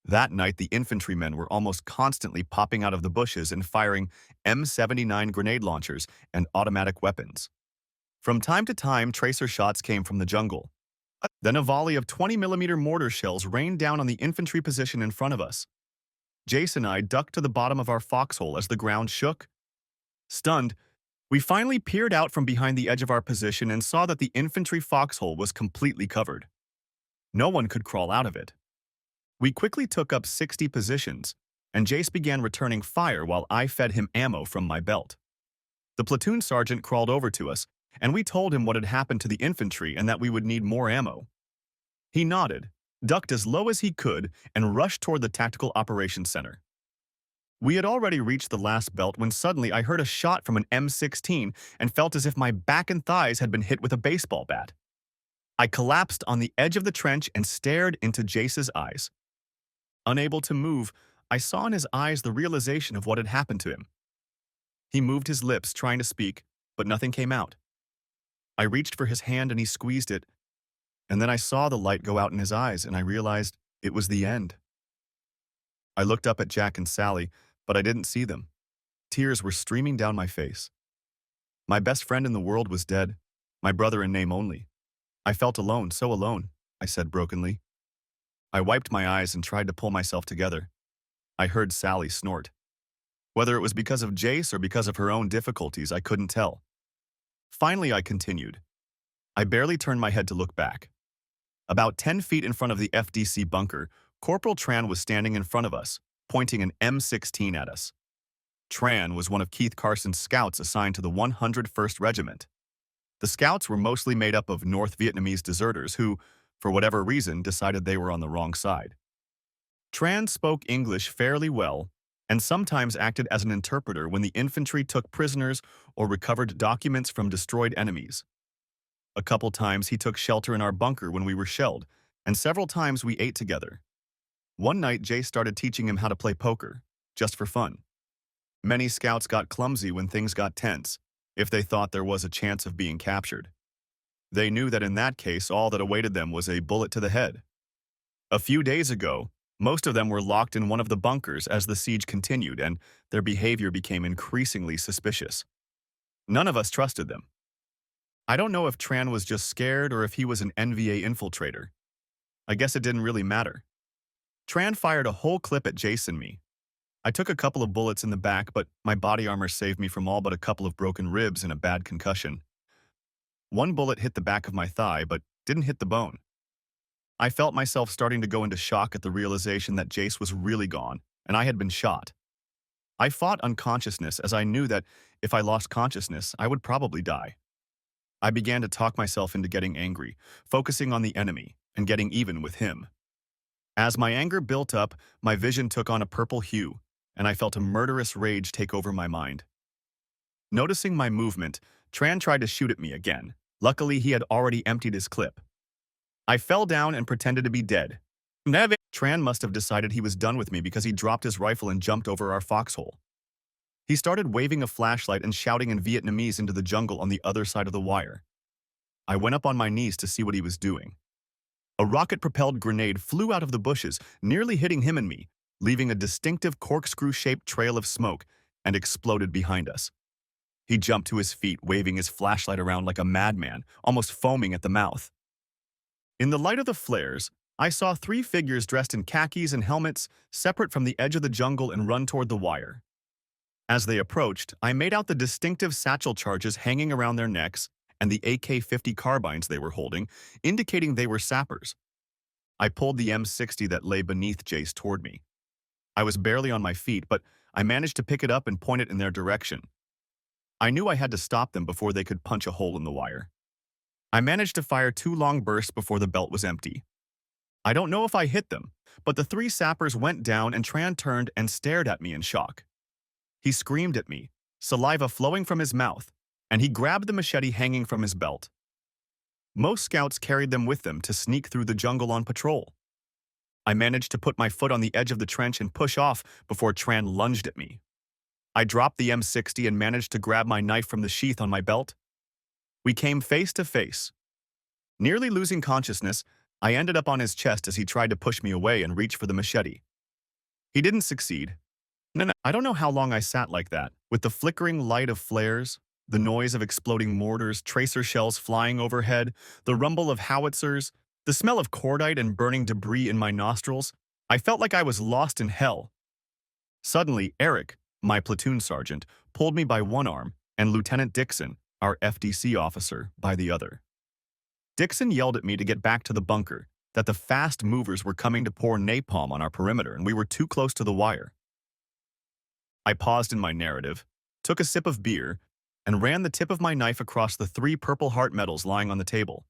That night, the infantrymen were almost constantly popping out of the bushes and firing M79 grenade launchers and automatic weapons. From time to time, tracer shots came from the jungle. Then a volley of 20mm mortar shells rained down on the infantry position in front of us. Jace and I ducked to the bottom of our foxhole as the ground shook. Stunned, we finally peered out from behind the edge of our position and saw that the infantry foxhole was completely covered. No one could crawl out of it. We quickly took up 60 positions, and Jace began returning fire while I fed him ammo from my belt. The platoon sergeant crawled over to us, and we told him what had happened to the infantry and that we would need more ammo. He nodded, ducked as low as he could, and rushed toward the Tactical Operations Center. We had already reached the last belt when suddenly I heard a shot from an M16 and felt as if my back and thighs had been hit with a baseball bat. I collapsed on the edge of the trench and stared into Jace's eyes. Unable to move, I saw in his eyes the realization of what had happened to him. He moved his lips, trying to speak, but nothing came out. I reached for his hand and he squeezed it, and then I saw the light go out in his eyes and I realized it was the end. I looked up at Jack and Sally, but I didn't see them. Tears were streaming down my face. My best friend in the world was dead, my brother in name only. I felt alone, so alone, I said brokenly. I wiped my eyes and tried to pull myself together. I heard Sally snort. Whether it was because of Jace or because of her own difficulties, I couldn't tell. Finally, I continued. I barely turned my head to look back. About 10 feet in front of the FDC bunker, Corporal Tran was standing in front of us, pointing an M16 at us. Tran was one of Keith Carson's scouts assigned to the 101st Regiment. The scouts were mostly made up of North Vietnamese deserters who, for whatever reason, decided they were on the wrong side. Tran spoke English fairly well and sometimes acted as an interpreter when the infantry took prisoners or recovered documents from destroyed enemies. A couple times he took shelter in our bunker when we were shelled, and several times we ate together. One night Jay started teaching him how to play poker, just for fun. Many scouts got clumsy when things got tense, if they thought there was a chance of being captured. They knew that in that case all that awaited them was a bullet to the head. A few days ago, most of them were locked in one of the bunkers as the siege continued, and their behavior became increasingly suspicious. None of us trusted them. I don't know if Tran was just scared or if he was an NVA infiltrator. I guess it didn't really matter. Tran fired a whole clip at Jace and me. I took a couple of bullets in the back, but my body armor saved me from all but a couple of broken ribs and a bad concussion. One bullet hit the back of my thigh, but didn't hit the bone. I felt myself starting to go into shock at the realization that Jace was really gone, and I had been shot. I fought unconsciousness as I knew that if I lost consciousness, I would probably die. I began to talk myself into getting angry, focusing on the enemy, and getting even with him. As my anger built up, my vision took on a purple hue, and I felt a murderous rage take over my mind. Noticing my movement, Tran tried to shoot at me again. Luckily, he had already emptied his clip. I fell down and pretended to be dead. Tran must have decided he was done with me because he dropped his rifle and jumped over our foxhole. He started waving a flashlight and shouting in Vietnamese into the jungle on the other side of the wire. I went up on my knees to see what he was doing. A rocket-propelled grenade flew out of the bushes, nearly hitting him and me, leaving a distinctive corkscrew-shaped trail of smoke, and exploded behind us. He jumped to his feet, waving his flashlight around like a madman, almost foaming at the mouth. In the light of the flares, I saw three figures dressed in khakis and helmets, separate from the edge of the jungle and run toward the wire. As they approached, I made out the distinctive satchel charges hanging around their necks and the AK-50 carbines they were holding, indicating they were sappers. I pulled the M60 that lay beneath Jace toward me. I was barely on my feet, but I managed to pick it up and point it in their direction. I knew I had to stop them before they could punch a hole in the wire. I managed to fire 2 long bursts before the belt was empty. I don't know if I hit them, but the 3 sappers went down and Tran turned and stared at me in shock. He screamed at me, saliva flowing from his mouth, and he grabbed the machete hanging from his belt. Most scouts carried them with them to sneak through the jungle on patrol. I managed to put my foot on the edge of the trench and push off before Tran lunged at me. I dropped the M60 and managed to grab my knife from the sheath on my belt. We came face to face. Nearly losing consciousness, I ended up on his chest as he tried to push me away and reach for the machete. He didn't succeed. No, I don't know how long I sat like that, with the flickering light of flares, the noise of exploding mortars, tracer shells flying overhead, the rumble of howitzers, the smell of cordite and burning debris in my nostrils. I felt like I was lost in hell. Suddenly, Eric, my platoon sergeant, pulled me by one arm, and Lieutenant Dixon, our FDC officer, by the other. Dixon yelled at me to get back to the bunker, that the fast movers were coming to pour napalm on our perimeter and we were too close to the wire. I paused in my narrative, took a sip of beer, and ran the tip of my knife across the 3 purple heart medals lying on the table.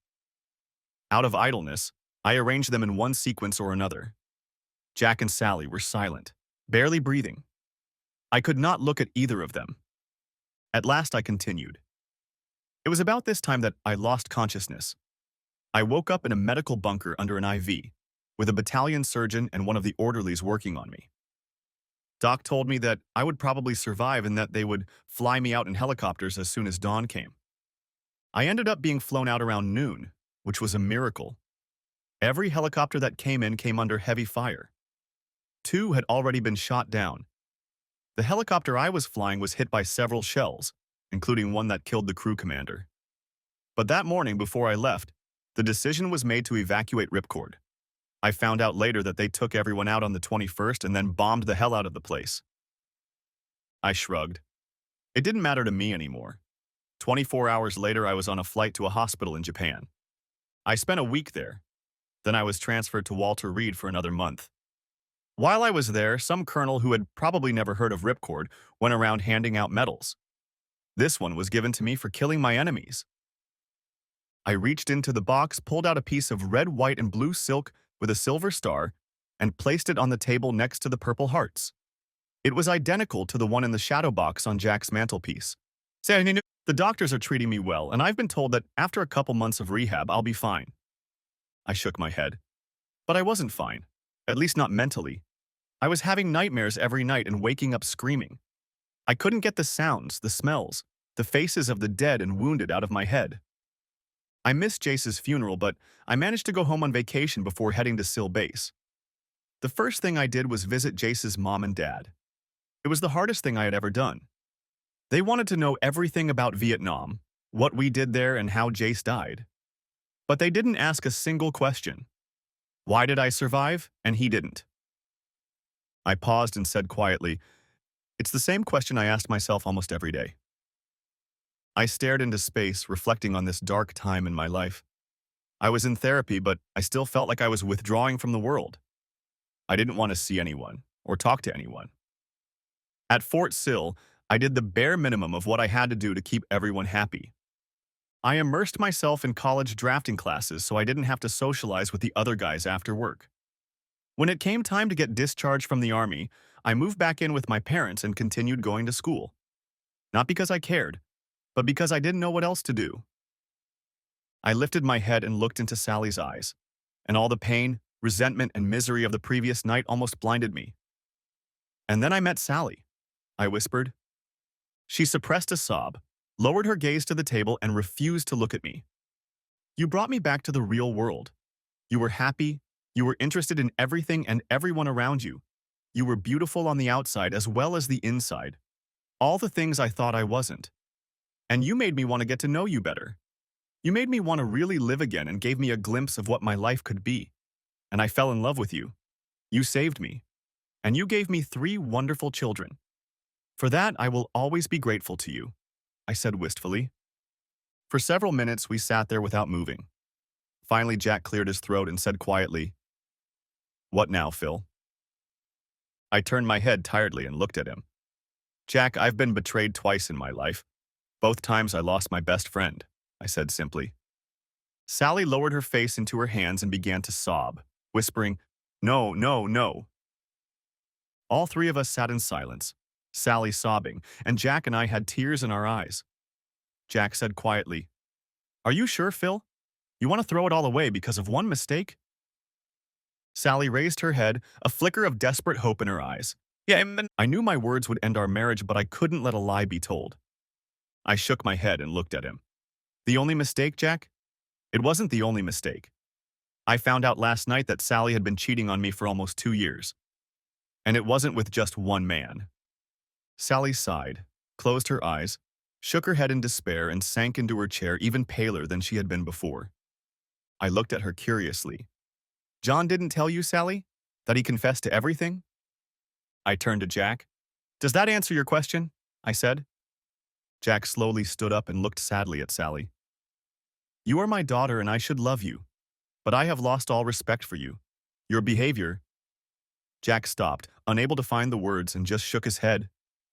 Out of idleness, I arranged them in one sequence or another. Jack and Sally were silent, barely breathing. I could not look at either of them. At last I continued. It was about this time that I lost consciousness. I woke up in a medical bunker under an IV, with a battalion surgeon and one of the orderlies working on me. Doc told me that I would probably survive and that they would fly me out in helicopters as soon as dawn came. I ended up being flown out around noon, which was a miracle. Every helicopter that came in came under heavy fire. 2 had already been shot down. The helicopter I was flying was hit by several shells, including one that killed the crew commander. But that morning before I left, the decision was made to evacuate Ripcord. I found out later that they took everyone out on the 21st and then bombed the hell out of the place. I shrugged. It didn't matter to me anymore. 24 hours later, I was on a flight to a hospital in Japan. I spent a week there. Then I was transferred to Walter Reed for another month. While I was there, some colonel who had probably never heard of Ripcord went around handing out medals. This one was given to me for killing my enemies. I reached into the box, pulled out a piece of red, white, and blue silk with a silver star, and placed it on the table next to the purple hearts. It was identical to the one in the shadow box on Jack's mantelpiece. The doctors are treating me well, and I've been told that after a couple months of rehab, I'll be fine. I shook my head. But I wasn't fine, at least not mentally. I was having nightmares every night and waking up screaming. I couldn't get the sounds, the smells, the faces of the dead and wounded out of my head. I missed Jace's funeral, but I managed to go home on vacation before heading to Sill Base. The first thing I did was visit Jace's mom and dad. It was the hardest thing I had ever done. They wanted to know everything about Vietnam, what we did there and how Jace died. But they didn't ask a single question. Why did I survive and he didn't? I paused and said quietly, "It's the same question I asked myself almost every day." I stared into space, reflecting on this dark time in my life. I was in therapy, but I still felt like I was withdrawing from the world. I didn't want to see anyone or talk to anyone. At Fort Sill, I did the bare minimum of what I had to do to keep everyone happy. I immersed myself in college drafting classes so I didn't have to socialize with the other guys after work. When it came time to get discharged from the Army, I moved back in with my parents and continued going to school. Not because I cared, but because I didn't know what else to do. I lifted my head and looked into Sally's eyes, and all the pain, resentment, and misery of the previous night almost blinded me. And then I met Sally, I whispered. She suppressed a sob, lowered her gaze to the table, and refused to look at me. You brought me back to the real world. You were happy, you were interested in everything and everyone around you. You were beautiful on the outside as well as the inside. All the things I thought I wasn't. And you made me want to get to know you better. You made me want to really live again and gave me a glimpse of what my life could be. And I fell in love with you. You saved me. And you gave me 3 wonderful children. For that, I will always be grateful to you, I said wistfully. For several minutes, we sat there without moving. Finally, Jack cleared his throat and said quietly, "What now, Phil?" I turned my head tiredly and looked at him. "Jack, I've been betrayed twice in my life. Both times I lost my best friend," I said simply. Sally lowered her face into her hands and began to sob, whispering, "No, no, no." All 3 of us sat in silence, Sally sobbing, and Jack and I had tears in our eyes. Jack said quietly, "Are you sure, Phil? You want to throw it all away because of one mistake?" Sally raised her head, a flicker of desperate hope in her eyes. I knew my words would end our marriage, but I couldn't let a lie be told. I shook my head and looked at him. "The only mistake, Jack? It wasn't the only mistake. I found out last night that Sally had been cheating on me for almost 2 years. And it wasn't with just one man." Sally sighed, closed her eyes, shook her head in despair, and sank into her chair even paler than she had been before. I looked at her curiously. "John didn't tell you, Sally? That he confessed to everything?" I turned to Jack. "Does that answer your question?" I said. Jack slowly stood up and looked sadly at Sally. "You are my daughter and I should love you, but I have lost all respect for you. Your behavior—" Jack stopped, unable to find the words, and just shook his head.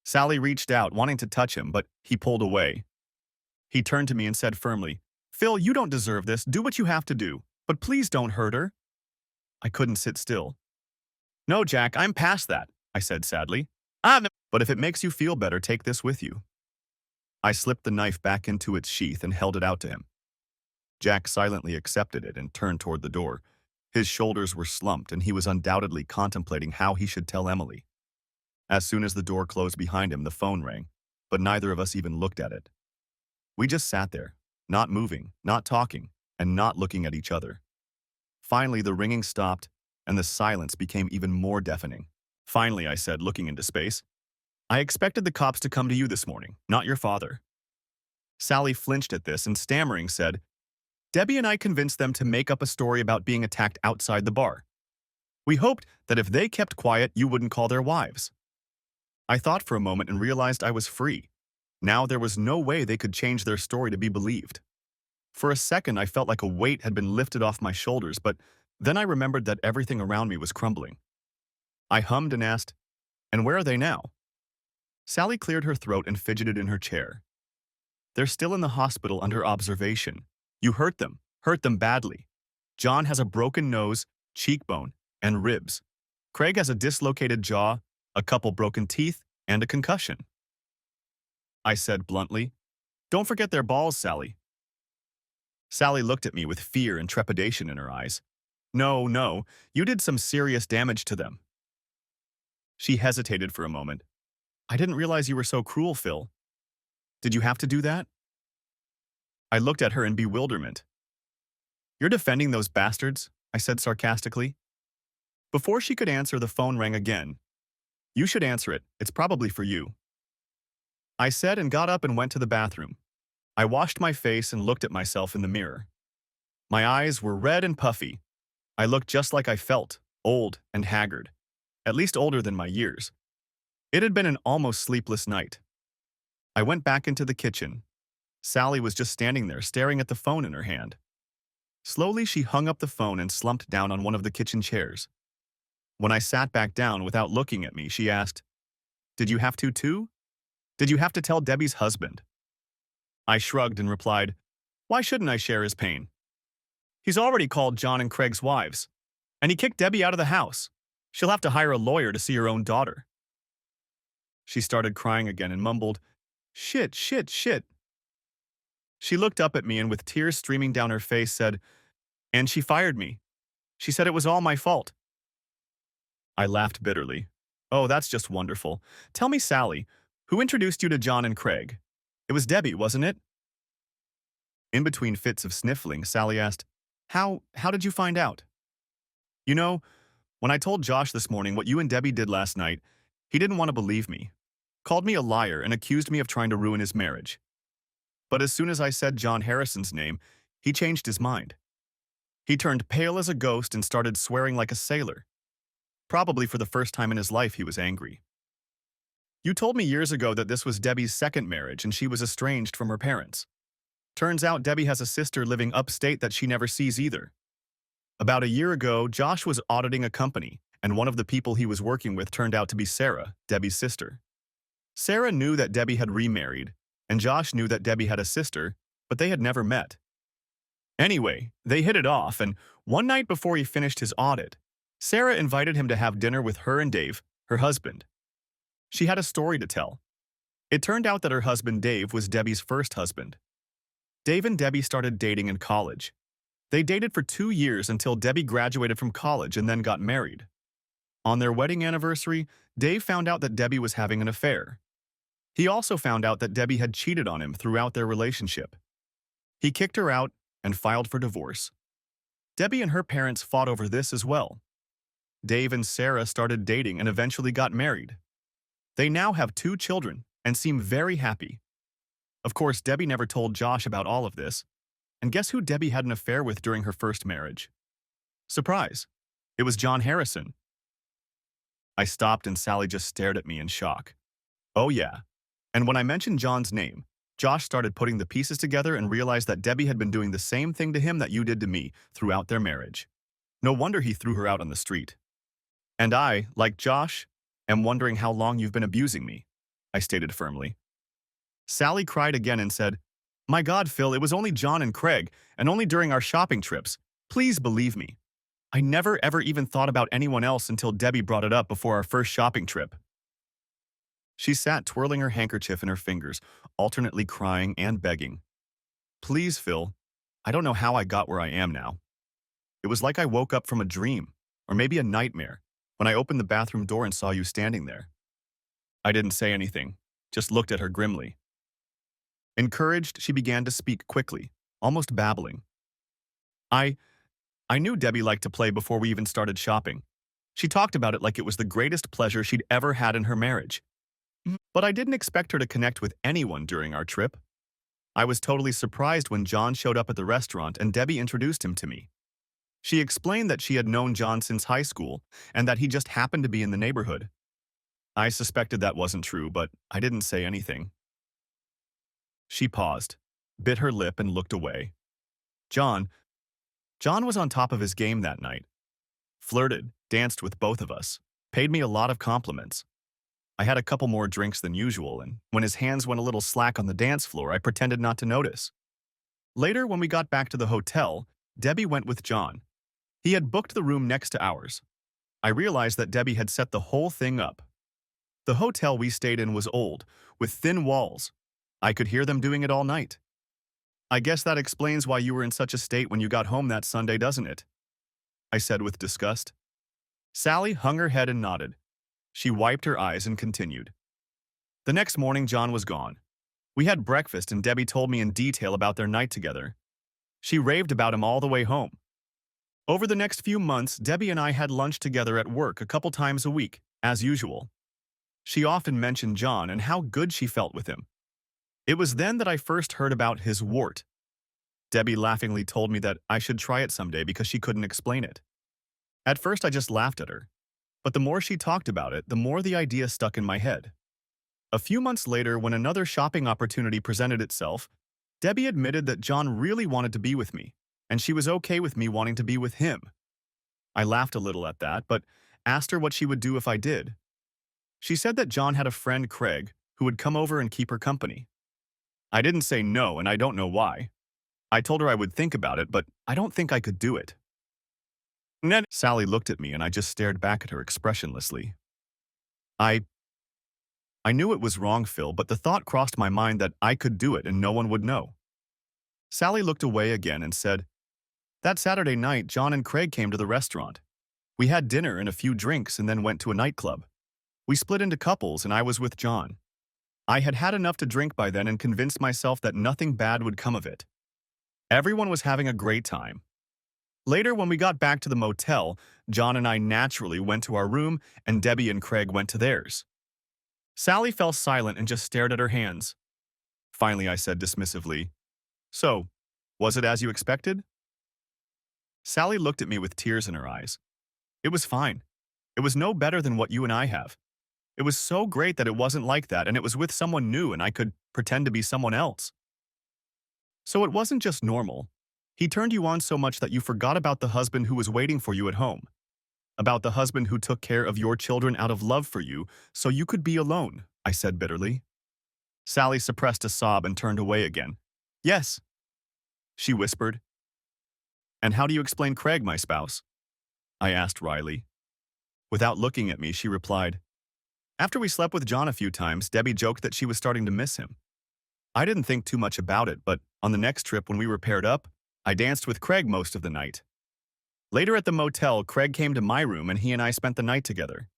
Sally reached out, wanting to touch him, but he pulled away. He turned to me and said firmly, "Phil, you don't deserve this. Do what you have to do, but please don't hurt her." I couldn't sit still. "No, Jack, I'm past that," I said sadly. "But if it makes you feel better, take this with you." I slipped the knife back into its sheath and held it out to him. Jack silently accepted it and turned toward the door. His shoulders were slumped, and he was undoubtedly contemplating how he should tell Emily. As soon as the door closed behind him, the phone rang, but neither of us even looked at it. We just sat there, not moving, not talking, and not looking at each other. Finally, the ringing stopped, and the silence became even more deafening. "Finally," I said, looking into space, "I expected the cops to come to you this morning, not your father." Sally flinched at this and, stammering, said, "Debbie and I convinced them to make up a story about being attacked outside the bar. We hoped that if they kept quiet, you wouldn't call their wives." I thought for a moment and realized I was free. Now there was no way they could change their story to be believed. For a second, I felt like a weight had been lifted off my shoulders, but then I remembered that everything around me was crumbling. I hummed and asked, "And where are they now?" Sally cleared her throat and fidgeted in her chair. "They're still in the hospital under observation. You hurt them badly. John has a broken nose, cheekbone, and ribs. Craig has a dislocated jaw, a couple broken teeth, and a concussion." I said bluntly, "Don't forget their balls, Sally." Sally looked at me with fear and trepidation in her eyes. "No, no, you did some serious damage to them." She hesitated for a moment. "I didn't realize you were so cruel, Phil. Did you have to do that?" I looked at her in bewilderment. "You're defending those bastards?" I said sarcastically. Before she could answer, the phone rang again. "You should answer it. It's probably for you," I said, and got up and went to the bathroom. I washed my face and looked at myself in the mirror. My eyes were red and puffy. I looked just like I felt, old and haggard, at least older than my years. It had been an almost sleepless night. I went back into the kitchen. Sally was just standing there, staring at the phone in her hand. Slowly, she hung up the phone and slumped down on one of the kitchen chairs. When I sat back down without looking at me, she asked, "Did you have to too? Did you have to tell Debbie's husband?" I shrugged and replied, "Why shouldn't I share his pain? He's already called John and Craig's wives, and he kicked Debbie out of the house. She'll have to hire a lawyer to see her own daughter." She started crying again and mumbled, "Shit, shit, shit." She looked up at me and with tears streaming down her face said, "And she fired me. She said it was all my fault." I laughed bitterly. "Oh, that's just wonderful. Tell me, Sally, who introduced you to John and Craig? It was Debbie, wasn't it?" In between fits of sniffling, Sally asked, How did you find out?" "You know, when I told Josh this morning what you and Debbie did last night, he didn't want to believe me. Called me a liar and accused me of trying to ruin his marriage. But as soon as I said John Harrison's name, he changed his mind. He turned pale as a ghost and started swearing like a sailor. Probably for the first time in his life, he was angry. You told me years ago that this was Debbie's second marriage and she was estranged from her parents. Turns out Debbie has a sister living upstate that she never sees either. About a year ago, Josh was auditing a company, and one of the people he was working with turned out to be Sarah, Debbie's sister. Sarah knew that Debbie had remarried, and Josh knew that Debbie had a sister, but they had never met. Anyway, they hit it off, and one night before he finished his audit, Sarah invited him to have dinner with her and Dave, her husband. She had a story to tell. It turned out that her husband Dave was Debbie's first husband. Dave and Debbie started dating in college. They dated for 2 years until Debbie graduated from college and then got married. On their wedding anniversary, Dave found out that Debbie was having an affair. He also found out that Debbie had cheated on him throughout their relationship. He kicked her out and filed for divorce. Debbie and her parents fought over this as well. Dave and Sarah started dating and eventually got married. They now have 2 children and seem very happy. Of course, Debbie never told Josh about all of this. And guess who Debbie had an affair with during her first marriage? Surprise! It was John Harrison. I stopped and Sally just stared at me in shock. Oh yeah. And when I mentioned John's name, Josh started putting the pieces together and realized that Debbie had been doing the same thing to him that you did to me throughout their marriage. No wonder he threw her out on the street. And I, like Josh, am wondering how long you've been abusing me, I stated firmly. Sally cried again and said, "My God, Phil, it was only John and Craig, and only during our shopping trips. Please believe me. I never ever even thought about anyone else until Debbie brought it up before our first shopping trip." She sat twirling her handkerchief in her fingers, alternately crying and begging. "Please, Phil. I don't know how I got where I am now. It was like I woke up from a dream, or maybe a nightmare, when I opened the bathroom door and saw you standing there." I didn't say anything, just looked at her grimly. Encouraged, she began to speak quickly, almost babbling. I knew Debbie liked to play before we even started shopping. She talked about it like it was the greatest pleasure she'd ever had in her marriage. But I didn't expect her to connect with anyone during our trip. I was totally surprised when John showed up at the restaurant and Debbie introduced him to me. She explained that she had known John since high school and that he just happened to be in the neighborhood. I suspected that wasn't true, but I didn't say anything. She paused, bit her lip and looked away. John was on top of his game that night. Flirted, danced with both of us, paid me a lot of compliments. I had a couple more drinks than usual, and when his hands went a little slack on the dance floor, I pretended not to notice. Later, when we got back to the hotel, Debbie went with John. He had booked the room next to ours. I realized that Debbie had set the whole thing up. The hotel we stayed in was old, with thin walls. I could hear them doing it all night. I guess that explains why you were in such a state when you got home that Sunday, doesn't it? I said with disgust. Sally hung her head and nodded. She wiped her eyes and continued. The next morning, John was gone. We had breakfast and Debbie told me in detail about their night together. She raved about him all the way home. Over the next few months, Debbie and I had lunch together at work a couple times a week, as usual. She often mentioned John and how good she felt with him. It was then that I first heard about his wart. Debbie laughingly told me that I should try it someday because she couldn't explain it. At first, I just laughed at her. But the more she talked about it, the more the idea stuck in my head. A few months later, when another shopping opportunity presented itself, Debbie admitted that John really wanted to be with me. and she was okay with me wanting to be with him. I laughed a little at that, but asked her what she would do if I did. She said that John had a friend, Craig, who would come over and keep her company. I didn't say no, and I don't know why. I told her I would think about it, but I don't think I could do it. Ned. Sally looked at me, and I just stared back at her expressionlessly. I I knew it was wrong, Phil, but the thought crossed my mind that I could do it and no one would know. Sally looked away again and said, "That Saturday night, John and Craig came to the restaurant. We had dinner and a few drinks and then went to a nightclub. We split into couples and I was with John. I had had enough to drink by then and convinced myself that nothing bad would come of it. Everyone was having a great time. Later, when we got back to the motel, John and I naturally went to our room and Debbie and Craig went to theirs." Sally fell silent and just stared at her hands. Finally, I said dismissively, "So, was it as you expected?" Sally looked at me with tears in her eyes. "It was fine. It was no better than what you and I have. It was so great that it wasn't like that, and it was with someone new and I could pretend to be someone else. So it wasn't just normal. He turned you on so much that you forgot about the husband who was waiting for you at home. About the husband who took care of your children out of love for you, so you could be alone," I said bitterly. Sally suppressed a sob and turned away again. "Yes," she whispered. "And how do you explain Craig, my spouse?" I asked wryly. Without looking at me, she replied, "After we slept with John a few times, Debbie joked that she was starting to miss him. I didn't think too much about it, but on the next trip when we were paired up, I danced with Craig most of the night. Later at the motel, Craig came to my room and he and I spent the night together.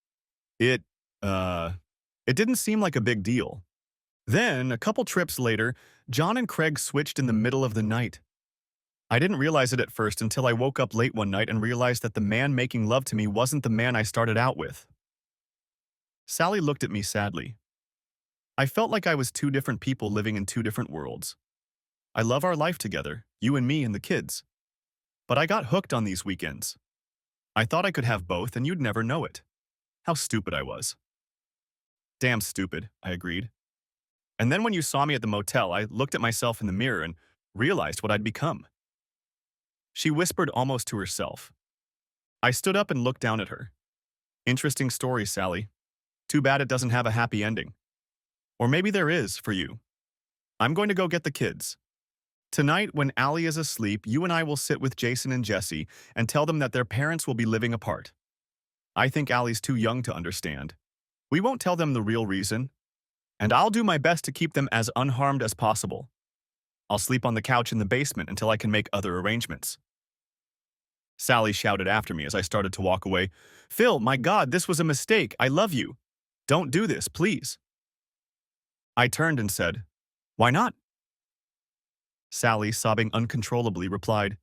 It, it didn't seem like a big deal. Then, a couple trips later, John and Craig switched in the middle of the night. I didn't realize it at first until I woke up late one night and realized that the man making love to me wasn't the man I started out with." Sally looked at me sadly. "I felt like I was two different people living in two different worlds. I love our life together, you and me and the kids. But I got hooked on these weekends. I thought I could have both and you'd never know it. How stupid I was." "Damn stupid," I agreed. "And then when you saw me at the motel, I looked at myself in the mirror and realized what I'd become." She whispered almost to herself. I stood up and looked down at her. "Interesting story, Sally. Too bad it doesn't have a happy ending. Or maybe there is, for you. I'm going to go get the kids. Tonight, when Allie is asleep, you and I will sit with Jason and Jesse and tell them that their parents will be living apart. I think Allie's too young to understand. We won't tell them the real reason, and I'll do my best to keep them as unharmed as possible. I'll sleep on the couch in the basement until I can make other arrangements." Sally shouted after me as I started to walk away, "Phil, my God, this was a mistake. I love you. Don't do this, please." I turned and said, "Why not?" Sally, sobbing uncontrollably, replied,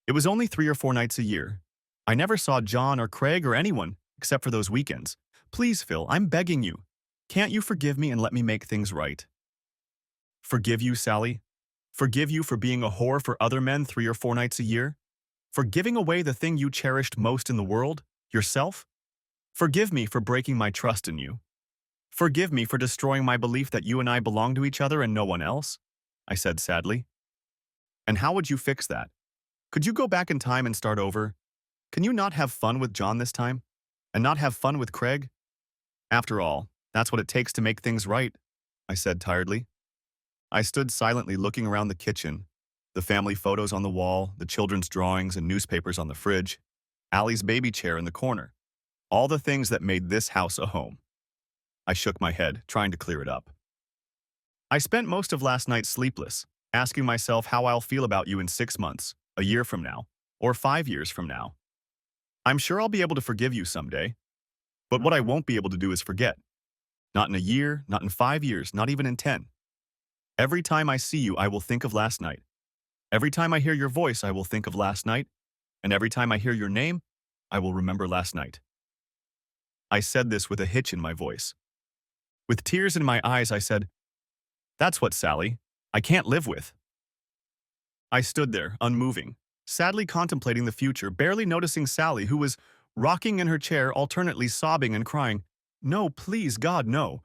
"It was only 3 or 4 nights a year. I never saw John or Craig or anyone, except for those weekends. Please, Phil, I'm begging you. Can't you forgive me and let me make things right?" "Forgive you, Sally? Forgive you for being a whore for other men 3 or 4 nights a year? For giving away the thing you cherished most in the world, yourself? Forgive me for breaking my trust in you. Forgive me for destroying my belief that you and I belong to each other and no one else," I said sadly. "And how would you fix that? Could you go back in time and start over? Can you not have fun with John this time? And not have fun with Craig? After all, that's what it takes to make things right," I said tiredly. I stood silently looking around the kitchen, the family photos on the wall, the children's drawings and newspapers on the fridge, Allie's baby chair in the corner, all the things that made this house a home. I shook my head, trying to clear it up. I spent most of last night sleepless, asking myself how I'll feel about you in 6 months, a year from now, or 5 years from now. I'm sure I'll be able to forgive you someday, but what I won't be able to do is forget. Not in a year, not in 5 years, not even in 10. Every time I see you, I will think of last night. Every time I hear your voice, I will think of last night. And every time I hear your name, I will remember last night." I said this with a hitch in my voice. With tears in my eyes, I said, "That's what, Sally, I can't live with." I stood there, unmoving, sadly contemplating the future, barely noticing Sally, who was rocking in her chair, alternately sobbing and crying, "No, please, God, no."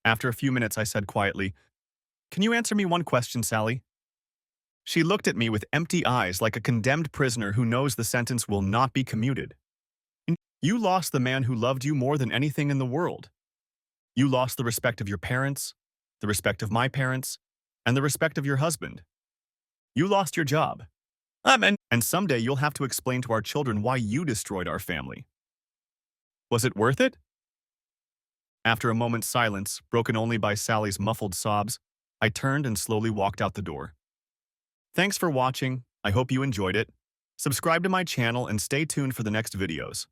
After a few minutes, I said quietly, "Can you answer me one question, Sally?" She looked at me with empty eyes like a condemned prisoner who knows the sentence will not be commuted. You lost the man who loved you more than anything in the world. You lost the respect of your parents, the respect of my parents, and the respect of your husband. You lost your job. And someday you'll have to explain to our children why you destroyed our family. Was it worth it? After a moment's silence, broken only by Sally's muffled sobs, I turned and slowly walked out the door. Thanks for watching. I hope you enjoyed it. Subscribe to my channel and stay tuned for the next videos.